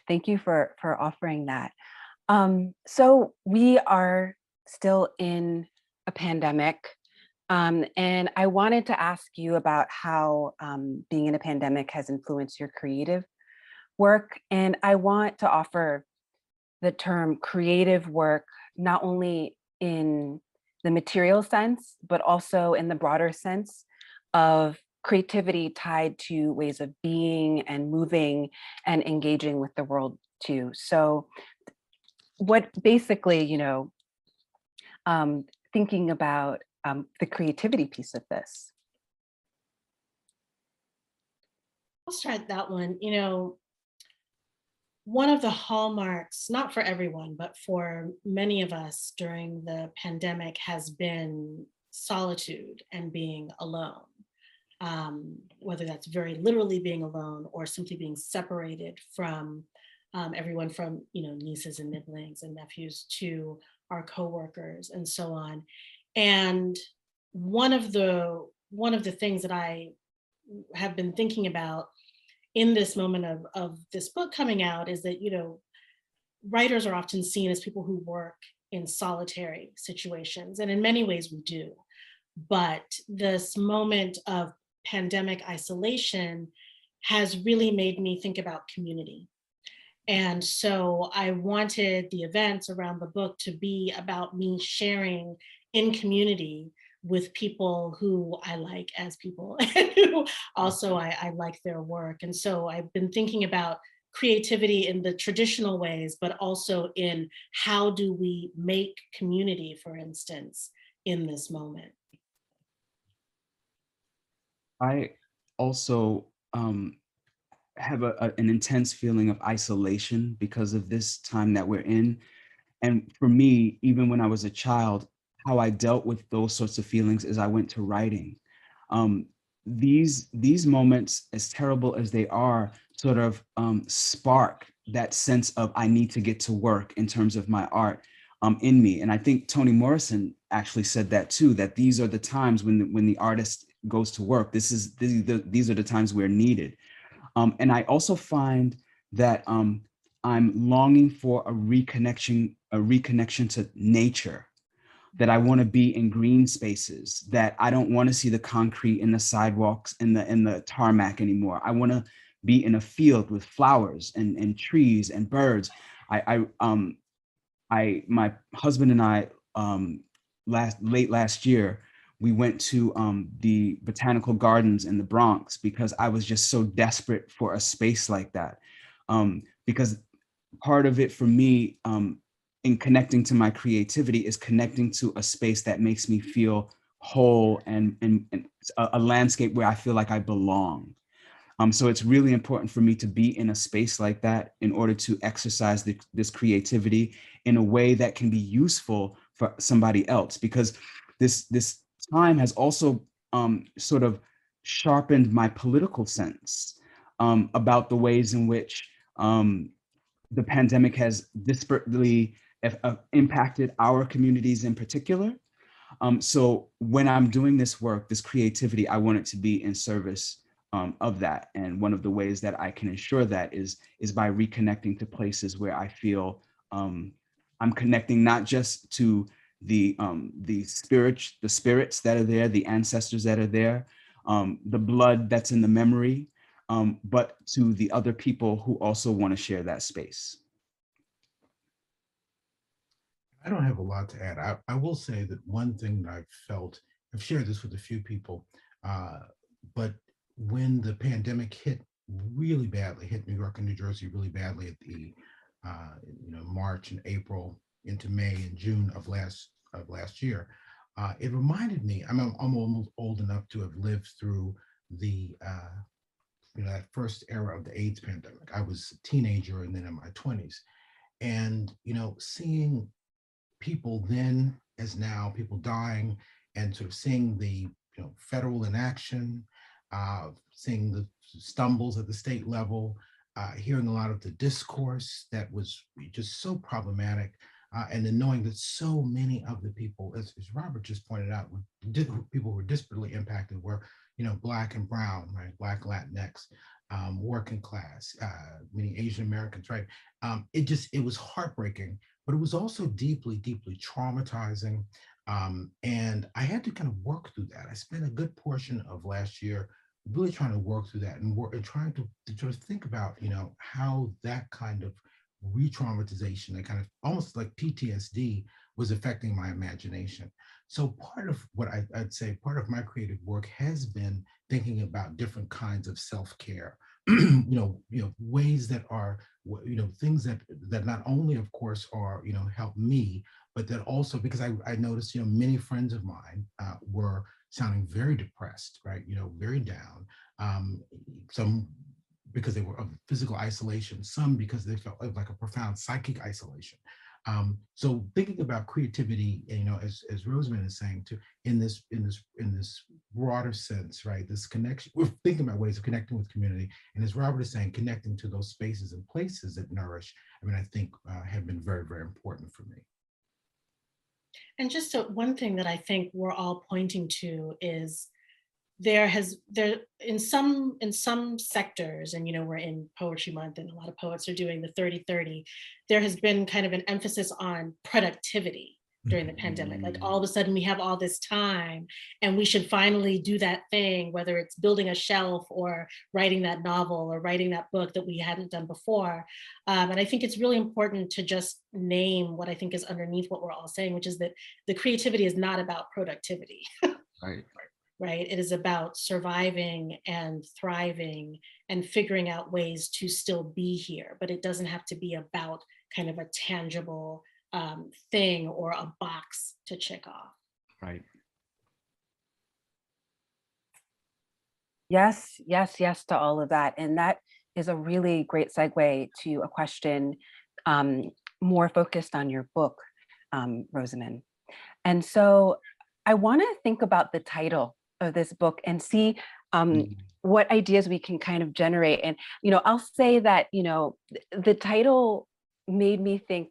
Thank you for offering that. So we are still in a pandemic. And I wanted to ask you about how being in a pandemic has influenced your creative work. And I want to offer the term creative work, not only in the material sense, but also in the broader sense of creativity tied to ways of being and moving and engaging with the world too. So what basically, thinking about the creativity piece of this. I'll start that one. One of the hallmarks, not for everyone, but for many of us during the pandemic has been solitude and being alone. Whether that's very literally being alone or simply being separated from everyone from, nieces and nibblings and nephews to our coworkers and so on. And one of the things that I have been thinking about in this moment of this book coming out is that, writers are often seen as people who work in solitary situations. And in many ways we do. But this moment of pandemic isolation has really made me think about community. And so I wanted the events around the book to be about me sharing in community with people who I like as people and who also I like their work. And so I've been thinking about creativity in the traditional ways, but also in how do we make community, for instance, in this moment. I also have an intense feeling of isolation because of this time that we're in. And for me, even when I was a child, how I dealt with those sorts of feelings is I went to writing. Um, these moments, as terrible as they are, sort of spark that sense of I need to get to work in terms of my art in me. And I think Toni Morrison actually said that too, that these are the times when the artist goes to work. These are the times we're needed. And I also find that I'm longing for a reconnection to nature, that I want to be in green spaces, that I don't want to see the concrete in the sidewalks and the tarmac anymore. I want to be in a field with flowers and trees and birds. My husband and I late last year, we went to the botanical gardens in the Bronx because I was just so desperate for a space like that. Because part of it for me in connecting to my creativity is connecting to a space that makes me feel whole and a landscape where I feel like I belong. So it's really important for me to be in a space like that in order to exercise this creativity in a way that can be useful for somebody else, because this time has also sort of sharpened my political sense about the ways in which the pandemic has disparately impacted our communities in particular. So when I'm doing this work, this creativity, I want it to be in service of that. And one of the ways that I can ensure that is by reconnecting to places where I feel I'm connecting not just to the spirits that are there, the ancestors that are there, the blood that's in the memory, but to the other people who also want to share that space. I don't have a lot to add. I will say that one thing that I've shared this with a few people, but when the pandemic hit really badly, hit New York and New Jersey really badly at the March and April into May and June of last year, it reminded me. I'm almost old enough to have lived through the that first era of the AIDS pandemic. I was a teenager and then in my 20s, and seeing people then as now, people dying, and sort of seeing the federal inaction, seeing the stumbles at the state level, hearing a lot of the discourse that was just so problematic, and then knowing that so many of the people, as Robert just pointed out, people who were disparately impacted were Black and brown, right? Black, Latinx, working class, meaning Asian Americans, right? It was heartbreaking, but it was also deeply, deeply traumatizing. And I had to kind of work through that. I spent a good portion of last year really trying to work through that and trying to sort of think about, how that kind of re-traumatization, that kind of almost like PTSD was affecting my imagination. So part of what I'd say, part of my creative work has been thinking about different kinds of self-care, ways that are, things that not only, of course, are, help me, but that also, because I noticed, many friends of mine were sounding very depressed, right? Very down. Some because they were of physical isolation, some because they felt like a profound psychic isolation. So thinking about creativity, as Rosamond is saying, too, in this broader sense, right? This connection, we're thinking about ways of connecting with community, and as Robert is saying, connecting to those spaces and places that nourish. I think have been very, very important for me. And just one thing that I think we're all pointing to is in some sectors, and we're in Poetry Month and a lot of poets are doing the 30-30, there has been kind of an emphasis on productivity during the pandemic. Like all of a sudden we have all this time and we should finally do that thing, whether it's building a shelf or writing that novel or writing that book that we hadn't done before. And I think it's really important to just name what I think is underneath what we're all saying, which is that the creativity is not about productivity. Right. Right? It is about surviving and thriving and figuring out ways to still be here, but it doesn't have to be about kind of a tangible thing or a box to check off. Right. Yes, yes, yes to all of that. And that is a really great segue to a question more focused on your book, Rosamond. And so I want to think about the title of this book and see what ideas we can kind of generate. And, I'll say that, the title made me think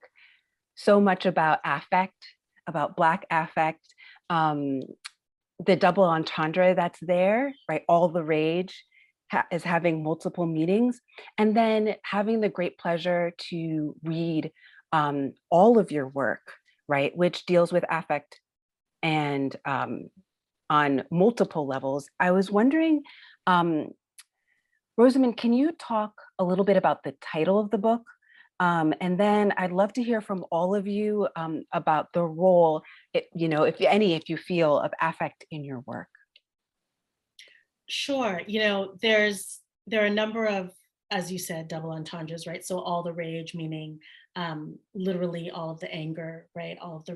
so much about affect, about Black affect, the double entendre that's there, right? All the rage is having multiple meanings. And then having the great pleasure to read all of your work, right? Which deals with affect and on multiple levels. I was wondering, Rosamond, can you talk a little bit about the title of the book? And then I'd love to hear from all of you about the role, if you feel, of affect in your work. Sure. There are a number of, as you said, double entendres, right? So all the rage, meaning literally all of the anger, right? All of the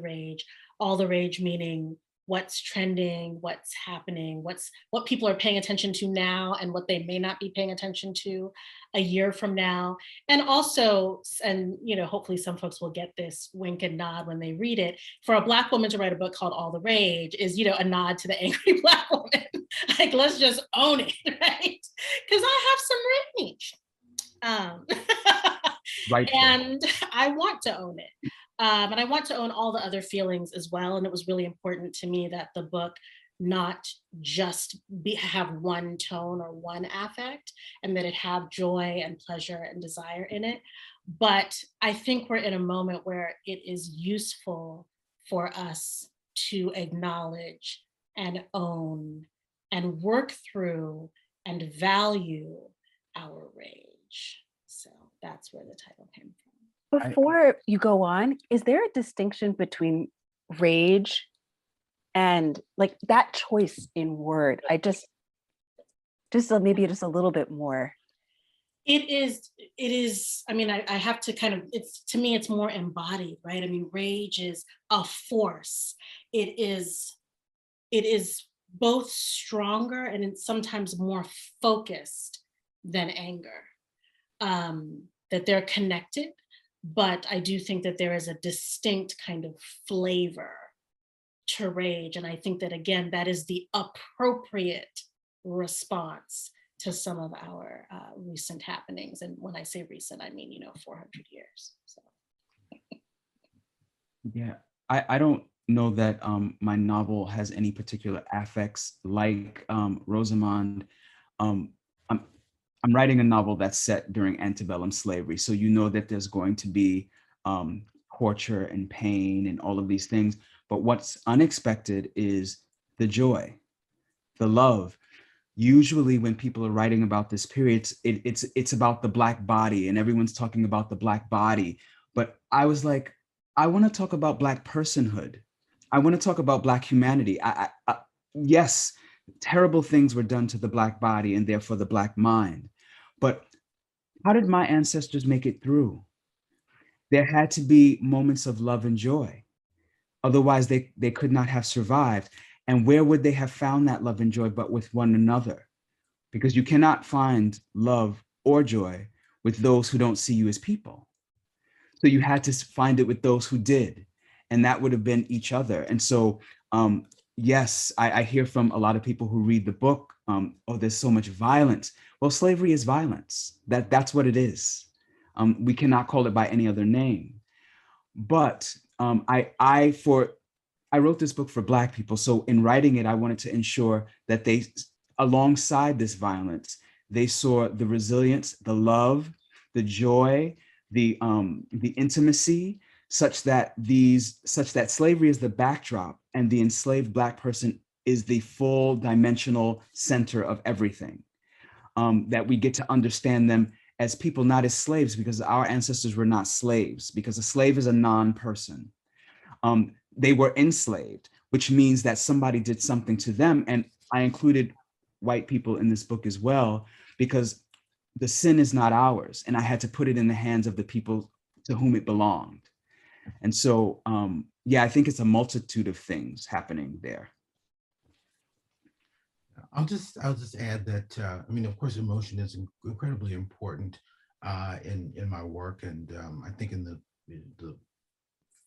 rage meaning what's trending, what's happening, what people are paying attention to now and what they may not be paying attention to a year from now. And also, hopefully some folks will get this wink and nod when they read it. For a Black woman to write a book called All the Rage is, a nod to the angry Black woman. Like, let's just own it, right? Because I have some rage. Right. And I want to own it. And I want to own all the other feelings as well. And it was really important to me that the book not just have one tone or one affect, and that it have joy and pleasure and desire in it. But I think we're in a moment where it is useful for us to acknowledge and own and work through and value our rage. So that's where the title came from. Before you go on, is there a distinction between rage and like that choice in word? I just maybe just a little bit more. It is, I have to kind of, to me, it's more embodied, right? Rage is a force. It is both stronger and it's sometimes more focused than anger. That they're connected, but I do think that there is a distinct kind of flavor to rage. And I think that, again, that is the appropriate response to some of our recent happenings. And when I say recent, I mean, 400 years. So. Yeah, I don't know that my novel has any particular affects. Like Rosamond, um, I'm, I'm writing a novel that's set during antebellum slavery. So you know that there's going to be torture and pain and all of these things. But what's unexpected is the joy, the love. Usually when people are writing about this period, it's about the Black body and everyone's talking about the Black body. But I was like, I want to talk about Black personhood. I want to talk about Black humanity. Yes, terrible things were done to the Black body and therefore the Black mind. But how did my ancestors make it through? There had to be moments of love and joy. Otherwise, they could not have survived. And where would they have found that love and joy but with one another? Because you cannot find love or joy with those who don't see you as people. So you had to find it with those who did. And that would have been each other. And so, yes, I hear from a lot of people who read the book, oh, there's so much violence. Well, slavery is violence. That's what it is. We cannot call it by any other name. But I wrote this book for Black people. So in writing it, I wanted to ensure that they, alongside this violence, they saw the resilience, the love, the joy, the intimacy, such that slavery is the backdrop and the enslaved Black person is the full dimensional center of everything. That we get to understand them as people, not as slaves, because our ancestors were not slaves, because a slave is a non-person. They were enslaved, which means that somebody did something to them. And I included white people in this book as well, because the sin is not ours. And I had to put it in the hands of the people to whom it belonged. And so, yeah, I think it's a multitude of things happening there. I'll just add that, I mean, of course, emotion is incredibly important in my work. And I think in the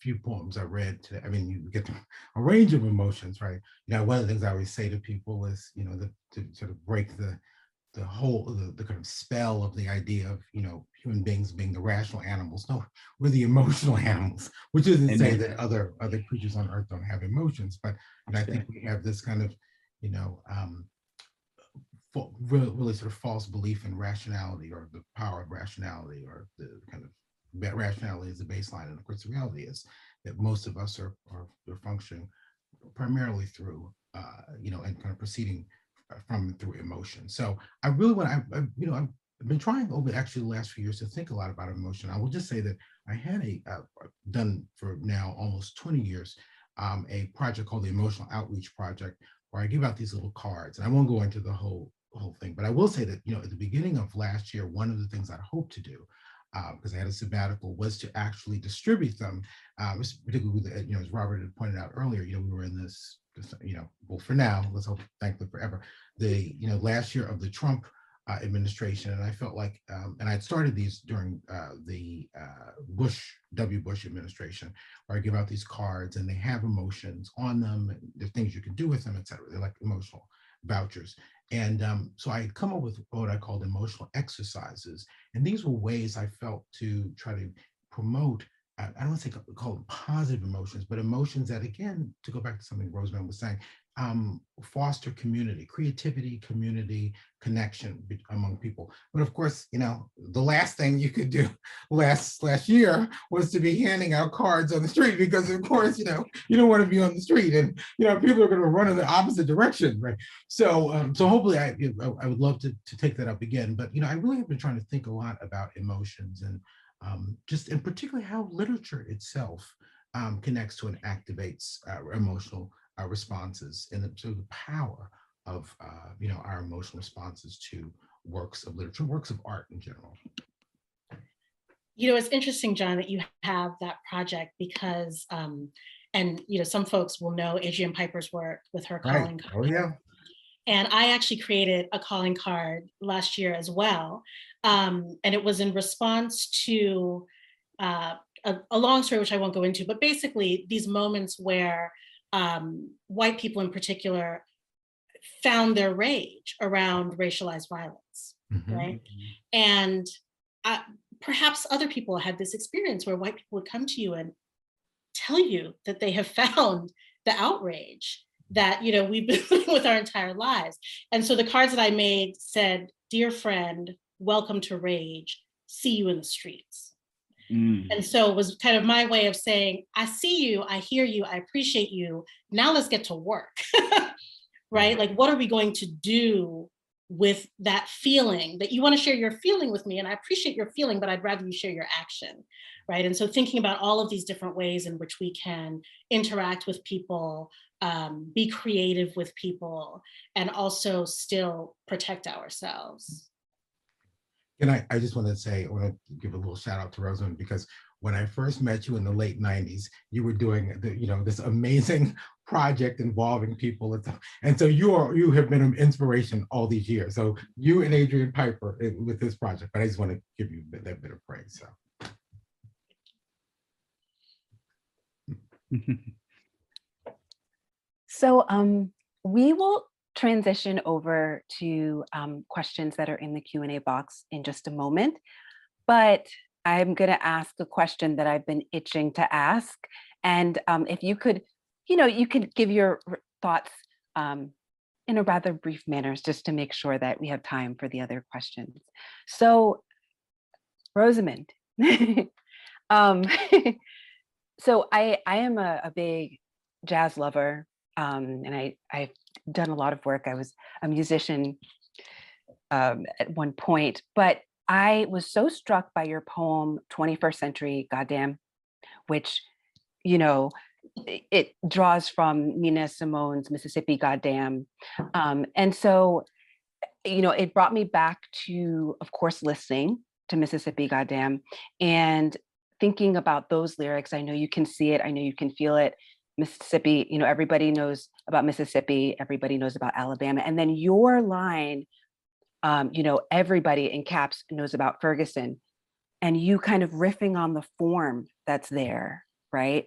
few poems I read today, I mean, you get a range of emotions, right? You know, one of the things I always say to people is, you know, to sort of break the whole, the kind of spell of the idea of, you know, human beings being the rational animals. No, we're the emotional animals, which isn't to say that other creatures on Earth don't have emotions, but I think we have this kind of, you know, really sort of false belief in rationality, or the power of rationality, or the kind of rationality is the baseline. And of course, the reality is that most of us are functioning primarily through, you know, and kind of proceeding from and through emotion. So I really want to, you know, I've been trying over actually the last few years to think a lot about emotion. I will just say that I had done for now almost 20 years, a project called the Emotional Outreach Project, where I give out these little cards. And I won't go into the whole thing, but I will say that, you know, at the beginning of last year, one of the things I'd hoped to do, because I had a sabbatical, was to actually distribute them, particularly with, you know, as Robert had pointed out earlier, you know, we were in this, you know, well, for now, let's hope, thankfully forever, the, you know, last year of the Trump administration. And I felt like, and I'd started these during the W. Bush administration, where I give out these cards and they have emotions on them, and there's things you can do with them, et cetera. They're like emotional vouchers. And so I had come up with what I called emotional exercises. And these were ways I felt to try to promote, I don't want to say call them positive emotions, but emotions that, again, to go back to something Rosamond was saying, foster community, creativity, community, connection among people. But of course, you know, the last thing you could do last year was to be handing out cards on the street, because of course, you know, you don't want to be on the street, and you know, people are going to run in the opposite direction, right? So, so hopefully, I would love to take that up again. But you know, I really have been trying to think a lot about emotions, and just in particular how literature itself connects to and activates emotional responses, and the power of you know, our emotional responses to works of literature, works of art in general. You know, it's interesting, John, that you have that project, because and you know, some folks will know Adrienne Piper's work with her calling card. Oh yeah. And I actually created a calling card last year as well. And it was in response to a long story, which I won't go into, but basically these moments where white people in particular found their rage around racialized violence, right? And perhaps other people had this experience where white people would come to you and tell you that they have found the outrage that, you know, we've been living with our entire lives. And so the cards that I made said, "Dear friend, welcome to rage. See you in the streets." And so it was kind of my way of saying, I see you, I hear you, I appreciate you. Now let's get to work, right? Like, what are we going to do with that feeling that you want to share your feeling with me? And I appreciate your feeling, but I'd rather you share your action, right? And so thinking about all of these different ways in which we can interact with people, be creative with people, and also still protect ourselves. And I just want to say, I want to give a little shout out to Rosamond, because when I first met you in the late 90s, you were doing this amazing project involving people. And so you have been an inspiration all these years. So you and Adrian Piper with this project, but I just want to give you that bit of praise. So we will transition over to questions that are in the Q&A box in just a moment, but I'm going to ask a question that I've been itching to ask. And if you could, you could give your thoughts in a rather brief manner, just to make sure that we have time for the other questions. So, Rosamond, so I am a big jazz lover, and I've done a lot of work. I was a musician at one point, but I was so struck by your poem, 21st Century Goddamn, which, it draws from Nina Simone's Mississippi Goddamn. And so, it brought me back to, of course, listening to Mississippi Goddamn and thinking about those lyrics. I know you can see it. I know you can feel it. Mississippi, everybody knows about Mississippi. Everybody knows about Alabama. And then your line, everybody in caps knows about Ferguson, and you kind of riffing on the form that's there, right?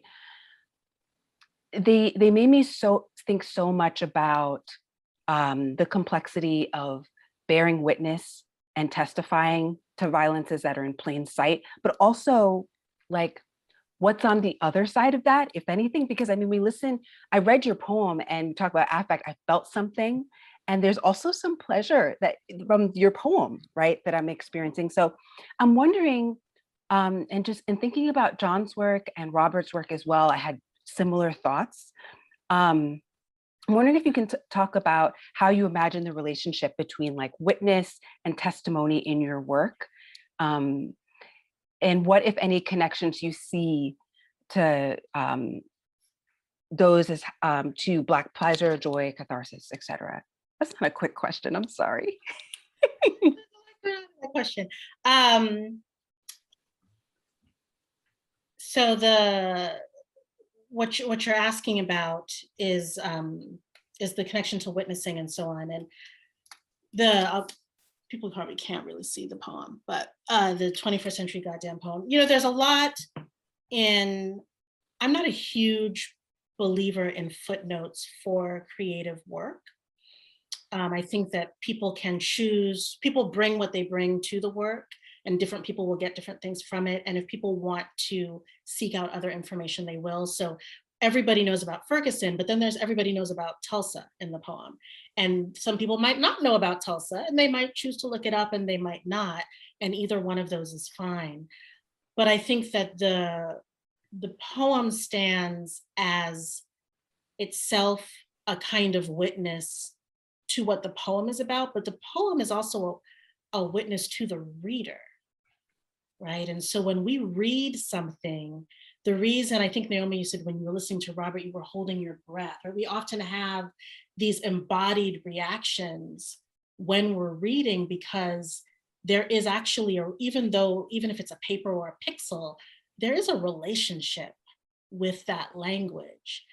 They made me think so much about the complexity of bearing witness and testifying to violences that are in plain sight, but also like what's on the other side of that, if anything, because I read your poem and talk about affect, I felt something. And there's also some pleasure that from your poem, right, that I'm experiencing. So I'm wondering, and thinking about John's work and Robert's work as well, I had similar thoughts. I'm wondering if you can talk about how you imagine the relationship between like witness and testimony in your work. And what, if any, connections you see to those as to Black pleasure, joy, catharsis, etc. That's not a quick question. I'm sorry. Question. So what you're asking about is the connection to witnessing and so on, and people probably can't really see the poem, but the 21st Century Goddamn poem. There's a lot in. I'm not a huge believer in footnotes for creative work. I think that people can choose, people bring what they bring to the work, and different people will get different things from it. And if people want to seek out other information, they will. So everybody knows about Ferguson, but then there's everybody knows about Tulsa in the poem. And some people might not know about Tulsa, and they might choose to look it up, and they might not. And either one of those is fine. But I think that the poem stands as itself a kind of witness to what the poem is about, but the poem is also a witness to the reader, right? And so when we read something, the reason, I think, Naomi, you said when you were listening to Robert, you were holding your breath, or we often have these embodied reactions when we're reading, because there is actually, or even if it's a paper or a pixel, there is a relationship with that language.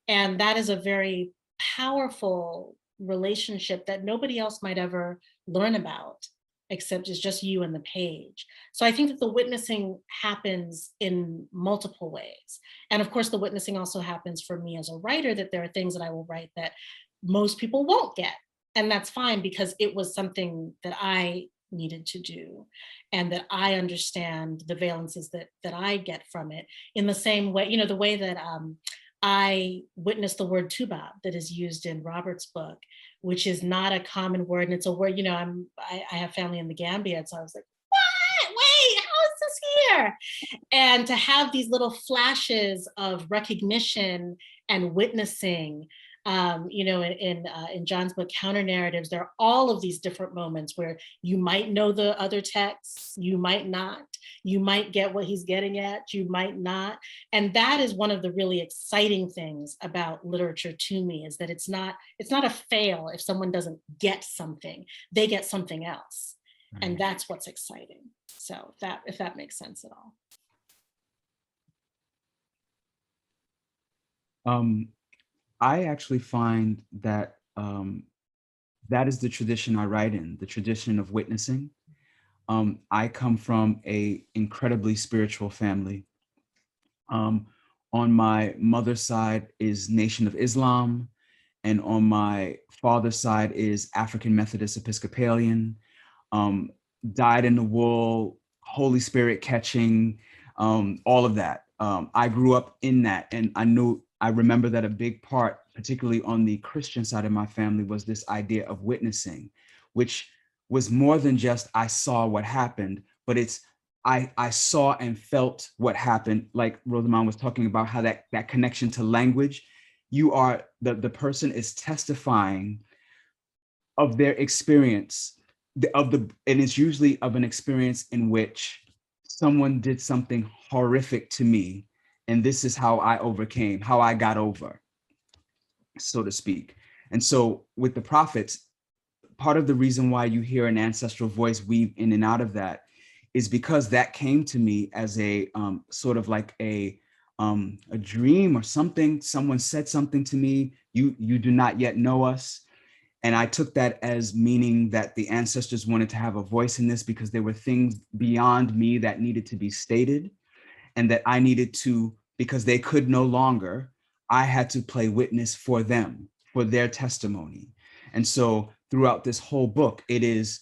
And that is a very powerful relationship that nobody else might ever learn about, except it's just you and the page. So I think that the witnessing happens in multiple ways. And of course, the witnessing also happens for me as a writer, that there are things that I will write that most people won't get. And that's fine, because it was something that I needed to do, and that I understand the valences that I get from it in the same way, the way that I witnessed the word tuba that is used in Robert's book, which is not a common word. And it's a word, I have family in the Gambia. So I was like, what? Wait, how is this here? And to have these little flashes of recognition and witnessing, in John's book, Counter Narratives, there are all of these different moments where you might know the other texts, you might not, you might get what he's getting at, you might not. And that is one of the really exciting things about literature to me, is that it's not a fail if someone doesn't get something, they get something else. And that's what's exciting. So if that makes sense at all. I actually find that that is the tradition I write in, the tradition of witnessing. I come from an incredibly spiritual family. On my mother's side is Nation of Islam, and on my father's side is African Methodist Episcopalian. Dyed in the wool, Holy Spirit catching, all of that. I grew up in that, and I remember that a big part, particularly on the Christian side of my family, was this idea of witnessing, which was more than just I saw what happened, but it's I saw and felt what happened. Like Rosamond was talking about, how that connection to language, the person is testifying of their experience, and it's usually of an experience in which someone did something horrific to me, and this is how I overcame, how I got over, so to speak. And so with the prophets, part of the reason why you hear an ancestral voice weave in and out of that is because that came to me as a sort of like a dream or something. Someone said something to me, you do not yet know us. And I took that as meaning that the ancestors wanted to have a voice in this, because there were things beyond me that needed to be stated, and that I needed to, because they could no longer, I had to play witness for them, for their testimony. And so throughout this whole book, it is,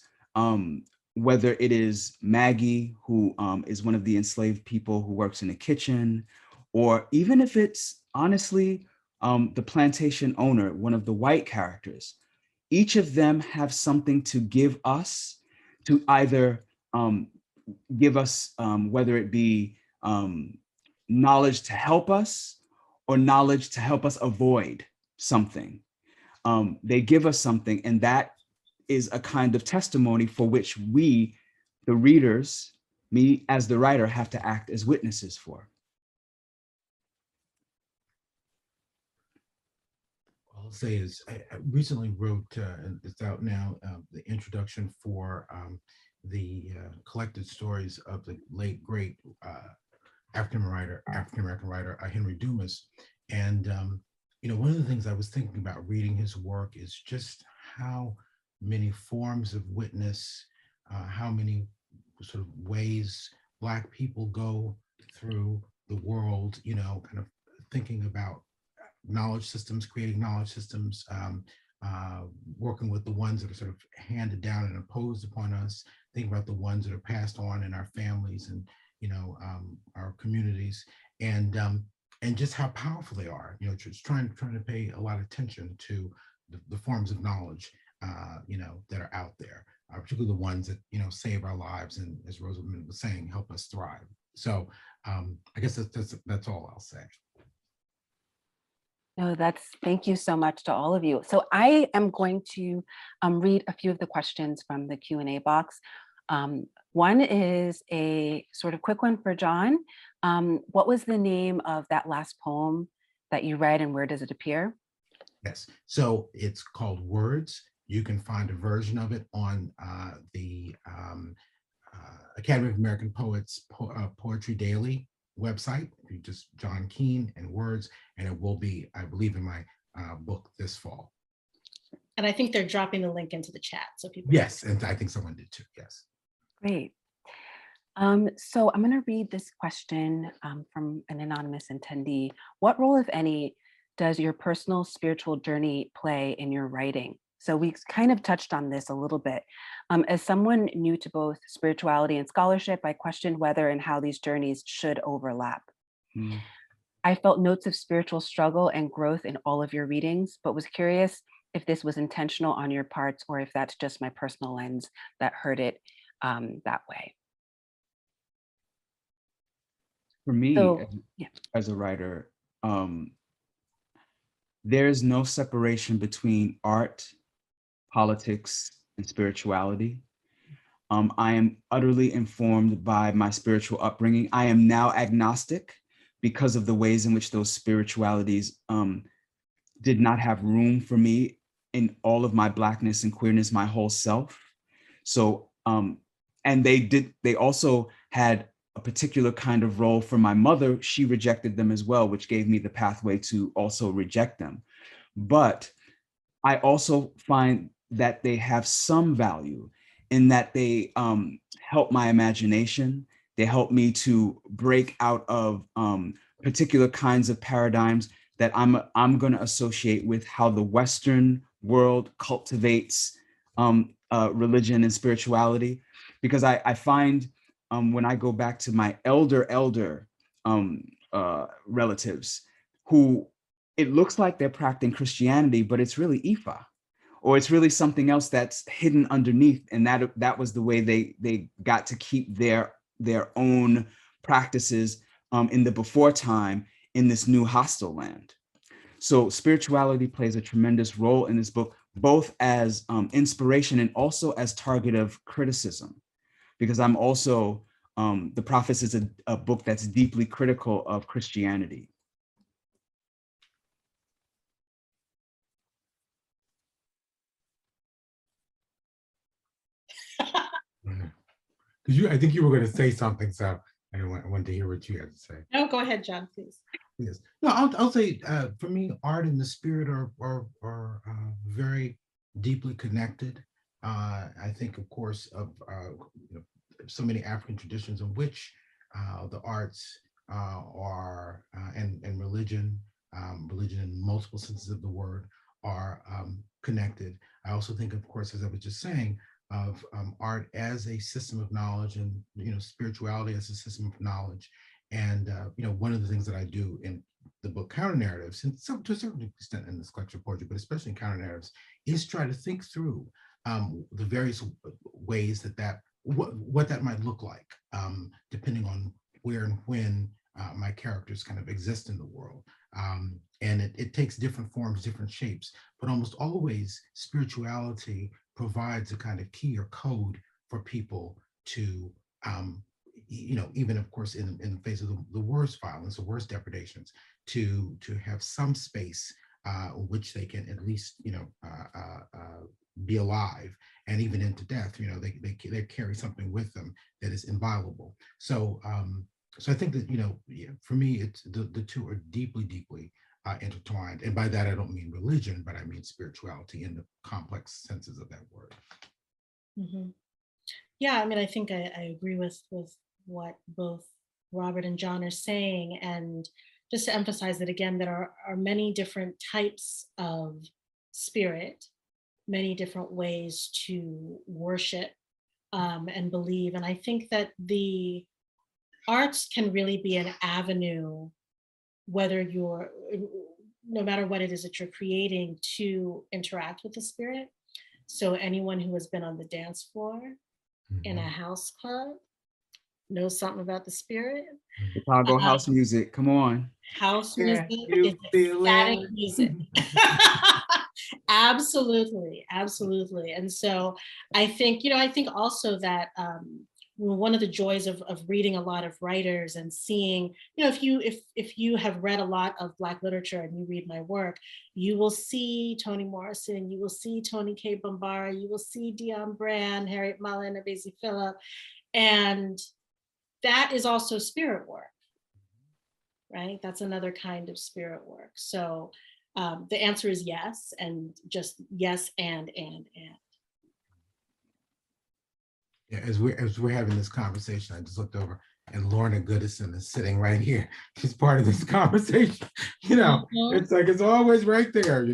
whether it is Maggie, who is one of the enslaved people who works in the kitchen, or even if it's honestly the plantation owner, one of the white characters, each of them have something to give us, to either give us, whether it be knowledge to help us or knowledge to help us avoid something. They give us something, and that is a kind of testimony for which we, the readers, me as the writer, have to act as witnesses for. I'll say is I recently wrote, and it's out now, the introduction for the collected stories of the late great African American writer Henry Dumas. And one of the things I was thinking about reading his work is just how many forms of witness, how many sort of ways Black people go through the world, kind of thinking about knowledge systems, creating knowledge systems, working with the ones that are sort of handed down and imposed upon us, thinking about the ones that are passed on in our families and our communities, and just how powerful they are. Just trying to pay a lot of attention to the forms of knowledge that are out there, particularly the ones that save our lives and, as Rosamond was saying, help us thrive. So I guess that's all I'll say. No, thank you so much to all of you. So I am going to read a few of the questions from the Q&A box. One is a sort of quick one for John. What was the name of that last poem that you read, and where does it appear? Yes, so it's called Words. You can find a version of it on the Academy of American Poets Poetry Daily website. You just John Keane and Words, and it will be, I believe, in my book this fall. And I think they're dropping the link into the chat, so people. Yes, and I think someone did too. Yes. Great. So I'm going to read this question from an anonymous attendee. What role, if any, does your personal spiritual journey play in your writing? So we kind of touched on this a little bit. As someone new to both spirituality and scholarship, I questioned whether and how these journeys should overlap. Mm. I felt notes of spiritual struggle and growth in all of your readings, but was curious if this was intentional on your parts or if that's just my personal lens that heard it that way. For me, So, yeah. as a writer, there's no separation between art, politics, and spirituality. I am utterly informed by my spiritual upbringing. I am now agnostic because of the ways in which those spiritualities did not have room for me in all of my Blackness and queerness, my whole self. So, and they also had a particular kind of role for my mother. She rejected them as well, which gave me the pathway to also reject them. But I also find that they have some value in that they help my imagination. They help me to break out of particular kinds of paradigms that I'm going to associate with how the Western world cultivates religion and spirituality. Because I find when I go back to my elder relatives who it looks like they're practicing Christianity, but it's really Ifa, or it's really something else that's hidden underneath. And that was the way they got to keep their own practices in the before time in this new hostile land. So spirituality plays a tremendous role in this book, both as inspiration and also as target of criticism, because I'm also, The Prophets is a book that's deeply critical of Christianity. Because I think you were going to say something, so I wanted to hear what you had to say. No, go ahead, John, please. Yes. No, I'll say for me, art and the spirit are very deeply connected. I think, of course, of so many African traditions in which the arts are and religion, religion in multiple senses of the word, are connected. I also think, of course, as I was just saying, of art as a system of knowledge, and spirituality as a system of knowledge. And one of the things that I do in the book Counter Narratives, and so to a certain extent in this collection of poetry, but especially in Counter Narratives, is try to think through the various ways that what that might look like, depending on where and when my characters kind of exist in the world. And it takes different forms, different shapes, but almost always spirituality provides a kind of key or code for people to even of course in the face of the worst violence, the worst depredations, to have some space which they can at least be alive, and even into death, they carry something with them that is inviolable. So I think that for me, it's the two are deeply intertwined, and by that I don't mean religion, but I mean spirituality in the complex senses of that word. Mm-hmm. Yeah, I mean, I think I agree with what both Robert and John are saying. And just to emphasize that again, there are many different types of spirit, many different ways to worship and believe. And I think that the arts can really be an avenue, whether no matter what it is that you're creating, to interact with the spirit. So anyone who has been on the dance floor in a house club knows something about the spirit. Chicago house music, come on. House Yeah, music you is feel ecstatic it. music. Absolutely. And so I think also that one of the joys of reading a lot of writers and seeing, if you have read a lot of Black literature and you read my work, you will see Toni Morrison, you will see Toni K. Bambara, you will see Dion Brand, Harriet Mullen, Abezi Phillip, and that is also spirit work, right? That's another kind of spirit work. So the answer is yes, and just yes, and. Yeah, as we're having this conversation, I just looked over and Lorna Goodison is sitting right here. She's part of this conversation. Mhm. It's like it's always right there.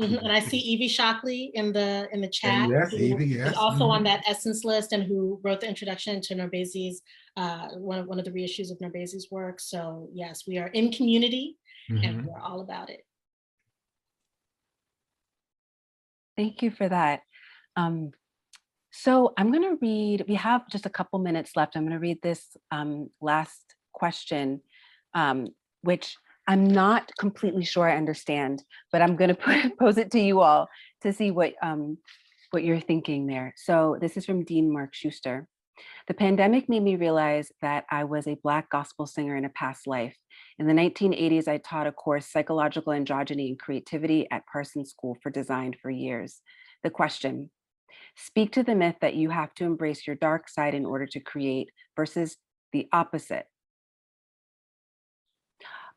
And I see Evie Shockley in the chat. Yes, who Evie, is yes. also on that Essence list and who wrote the introduction to Narbezi's, one of the reissues of Narbezi's work. So yes, we are in community and we're all about it. Thank you for that. So I'm going to read, we have just a couple minutes left. I'm going to read this last question, which I'm not completely sure I understand, but I'm going to pose it to you all to see what you're thinking there. So this is from Dean Mark Schuster. The pandemic made me realize that I was a Black gospel singer in a past life. In the 1980s, I taught a course, Psychological Androgyny and Creativity, at Parsons School for Design for years. The question: speak to the myth that you have to embrace your dark side in order to create versus the opposite.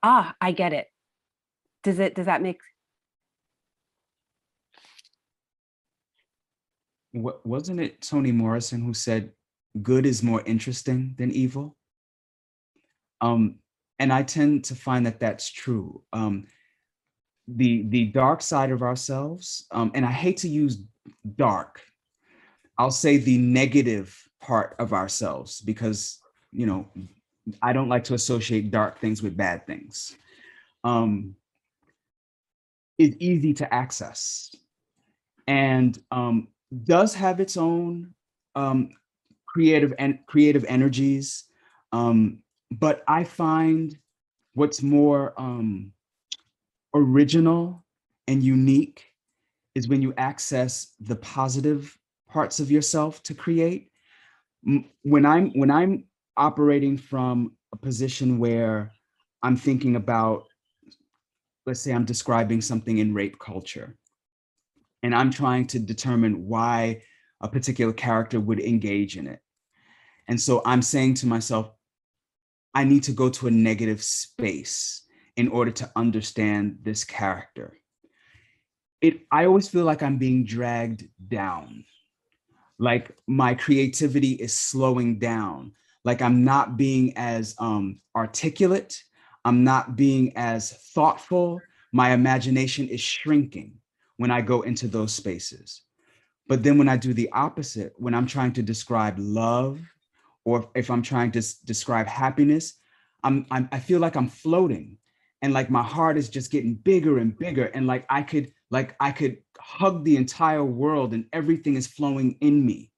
Ah, I get it. Does that make? Wasn't it Toni Morrison who said, good is more interesting than evil? And I tend to find that that's true. The dark side of ourselves, and I hate to use dark, I'll say the negative part of ourselves, because, you know, I don't like to associate dark things with bad things, is easy to access and does have its own creative energies. But I find what's more original and unique is when you access the positive parts of yourself to create. When I'm operating from a position where I'm thinking about, let's say I'm describing something in rape culture, and I'm trying to determine why a particular character would engage in it. And so I'm saying to myself, I need to go to a negative space in order to understand this character. I always feel like I'm being dragged down, like my creativity is slowing down, like I'm not being as articulate, I'm not being as thoughtful, my imagination is shrinking when I go into those spaces. But then when I do the opposite, when I'm trying to describe love, or if I'm trying to describe happiness, I feel like I'm floating, and like my heart is just getting bigger and bigger, and like I could hug the entire world, and everything is flowing in me.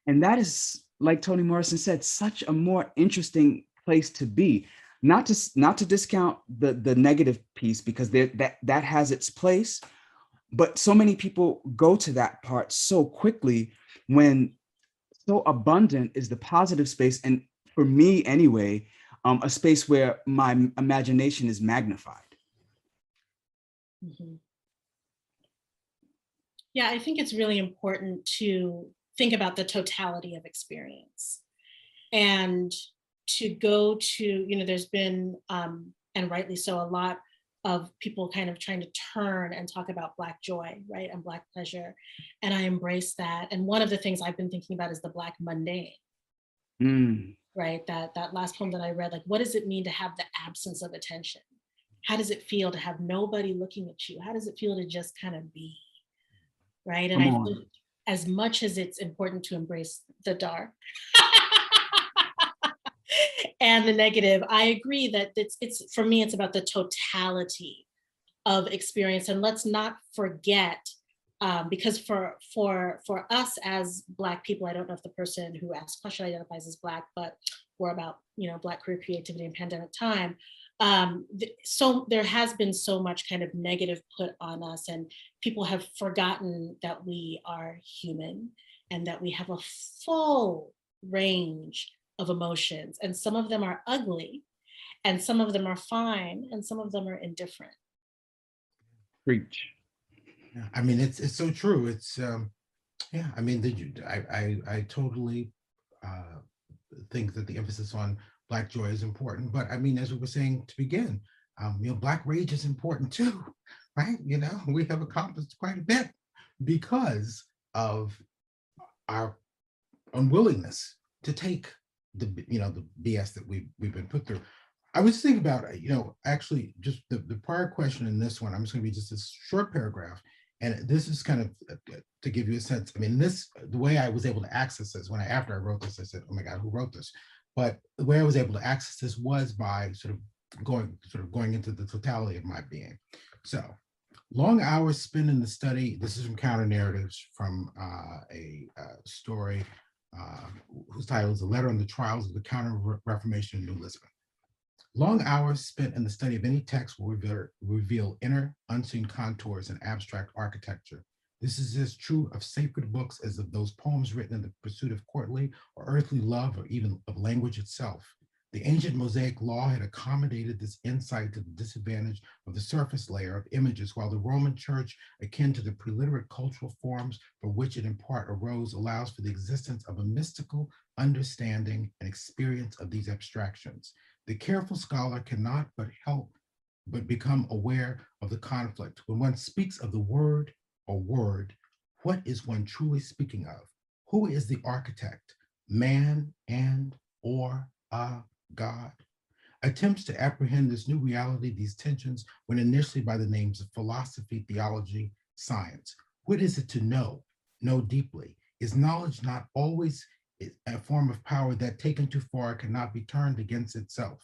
And that is, like Toni Morrison said, such a more interesting place to be. Not to discount the negative piece, because that has its place, but so many people go to that part so quickly, when so abundant is the positive space. And for me anyway, a space where my imagination is magnified. Yeah, I think it's really important to think about the totality of experience, and to go to, you know, there's been, and rightly so, a lot of people kind of trying to turn and talk about Black joy, right, and Black pleasure. And I embrace that. And one of the things I've been thinking about is the Black mundane, right? That last poem that I read, like, what does it mean to have the absence of attention? How does it feel to have nobody looking at you? How does it feel to just kind of be, right? And I think as much as it's important to embrace the dark and the negative, I agree that it's for me, it's about the totality of experience. And let's not forget, because for us as Black people, I don't know if the person who asked the question identifies as Black, but we're about, you know, Black queer creativity in pandemic time. So there has been so much kind of negative put on us, and people have forgotten that we are human and that we have a full range of emotions, and some of them are ugly, and some of them are fine, and some of them are indifferent. Preach. Yeah, I mean, it's so true. It's yeah, I mean, I totally think that the emphasis on Black joy is important, but I mean, as we were saying to begin, you know, Black rage is important too, right? You know, we have accomplished quite a bit because of our unwillingness to take the, you know, the BS that we've been put through. I was thinking about, actually just the prior question in this one, I'm just gonna be just a short paragraph. And this is kind of to give you a sense. I mean, the way I was able to access this after I wrote this, I said, oh my God, who wrote this? But the way I was able to access this was by sort of going into the totality of my being. So long hours spent in the study. This is from Counter Narratives, from a story whose title is A Letter on the Trials of the Counter-Reformation in New Lisbon. Long hours spent in the study of any text will reveal inner, unseen contours and abstract architecture. This is as true of sacred books as of those poems written in the pursuit of courtly or earthly love, or even of language itself. The ancient Mosaic law had accommodated this insight to the disadvantage of the surface layer of images, while the Roman Church, akin to the preliterate cultural forms for which it in part arose, allows for the existence of a mystical understanding and experience of these abstractions. The careful scholar cannot but become aware of the conflict. When one speaks of the word or word, what is one truly speaking of? Who is the architect? Man and or a God? Attempts to apprehend this new reality, these tensions, went initially by the names of philosophy, theology, science. What is it to know deeply? Is knowledge not always a form of power that, taken too far, cannot be turned against itself?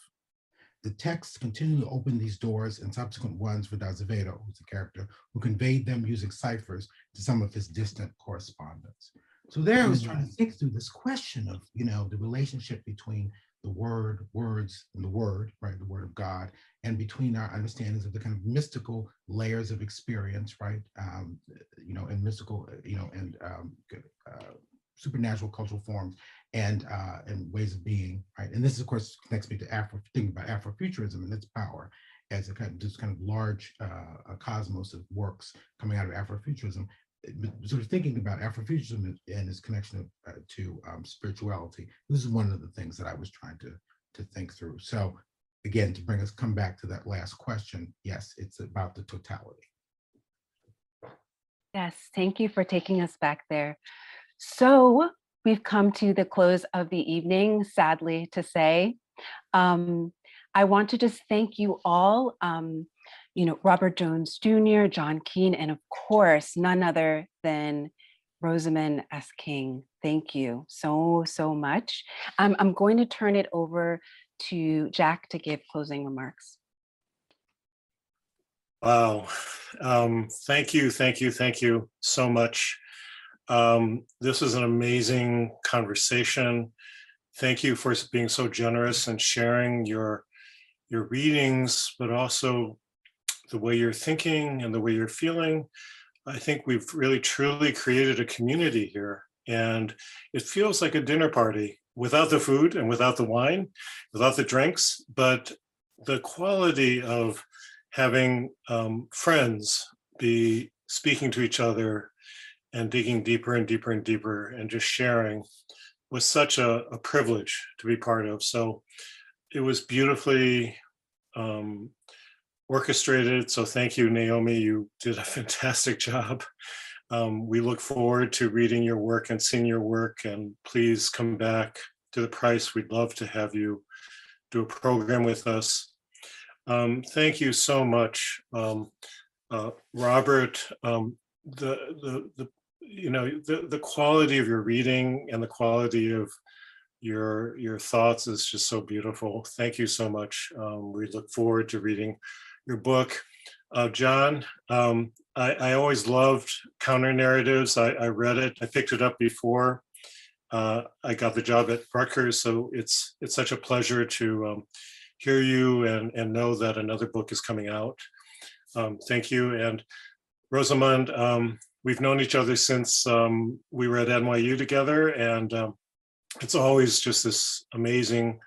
The texts continually open these doors, and subsequent ones for Azevedo, who's the character, who conveyed them using ciphers to some of his distant correspondents. So there I was trying to think through this question of, the relationship between the words, and the word, right, the word of God, and between our understandings of the kind of mystical layers of experience, right, and mystical, and supernatural cultural forms and ways of being, right? And this, of course, connects me to thinking about Afrofuturism and its power as a kind of large cosmos of works coming out of Afrofuturism, sort of thinking about Afrofuturism and its connection to spirituality. This is one of the things that I was trying to think through. So again, to come back to that last question, yes, it's about the totality. Yes, thank you for taking us back there. So we've come to the close of the evening, sadly to say. I want to just thank you all, Robert Jones Jr., John Keane, and of course, none other than Rosamond S King. Thank you so much. I'm going to turn it over to Jack to give closing remarks. Wow. Thank you so much. This is an amazing conversation. Thank you for being so generous and sharing your readings, but also the way you're thinking and the way you're feeling. I think we've really truly created a community here, and it feels like a dinner party without the food and without the wine, without the drinks, but the quality of having friends be speaking to each other and digging deeper and deeper and deeper and just sharing was such a privilege to be part of. So it was beautifully orchestrated. So thank you, Naomi. You did a fantastic job. We look forward to reading your work and seeing your work, and please come back to the Price. We'd love to have you do a program with us. Thank you so much, Robert. The quality of your reading and the quality of your thoughts is just so beautiful. Thank you so much. We look forward to reading your book. John, I always loved Counter Narratives. I read it. I picked it up before I got the job at Rutgers, so it's such a pleasure to hear you and know that another book is coming out. Thank you. And Rosamond, we've known each other since we were at NYU together, and it's always just this amazing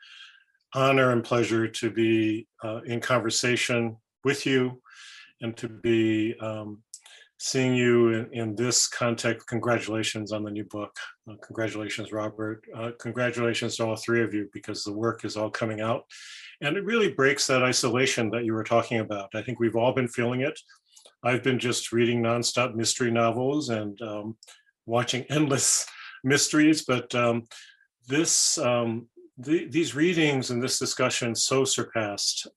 honor and pleasure to be in conversation with you and to be seeing you in this context. Congratulations on the new book. Congratulations, Robert. Congratulations to all three of you, because the work is all coming out. And it really breaks that isolation that you were talking about. I think we've all been feeling it. I've been just reading nonstop mystery novels and these readings and this discussion so surpassed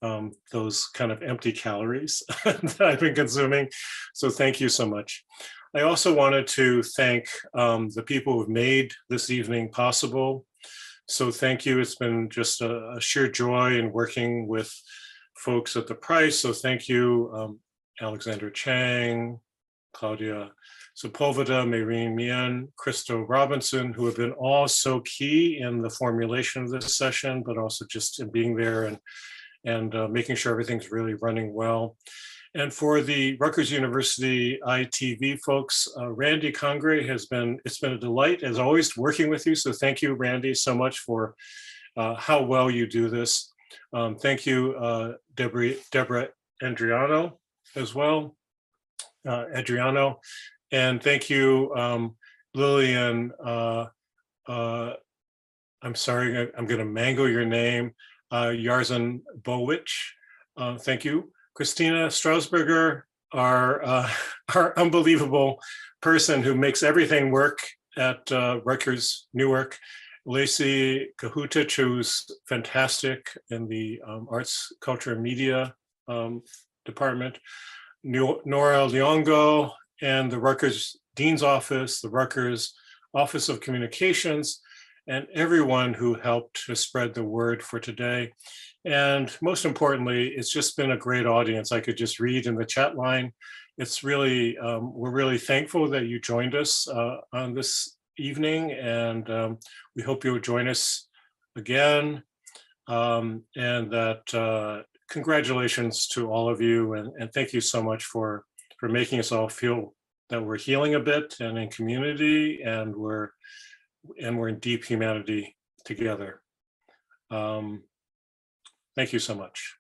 those kind of empty calories that I've been consuming. So thank you so much. I also wanted to thank the people who've made this evening possible. So thank you. It's been just a sheer joy in working with folks at the Price. So thank you, Alexander Chang, Claudia Sepulveda, Maureen Mian, Christo Robinson, who have been all so key in the formulation of this session, but also just in being there and making sure everything's really running well. And for the Rutgers University ITV folks, Randy Congre it's been a delight as always working with you. So thank you, Randy, so much for how well you do this. Thank you, Deborah Adriano as well, Adriano. And thank you, Lillian, I'm sorry, I'm gonna mangle your name, Yarzan Bowich, thank you. Christina Strausberger, our unbelievable person who makes everything work at Rutgers-Newark. Lacey Kahutich, who's fantastic in the Arts, Culture, and Media department. Nora Leongo and the Rutgers Dean's Office, the Rutgers Office of Communications, and everyone who helped to spread the word for today. And most importantly, it's just been a great audience. I could just read in the chat line. It's really, we're really thankful that you joined us on this evening, and we hope you'll join us again. And that congratulations to all of you, and thank you so much for making us all feel that we're healing a bit and in community, and we're in deep humanity together. Thank you so much.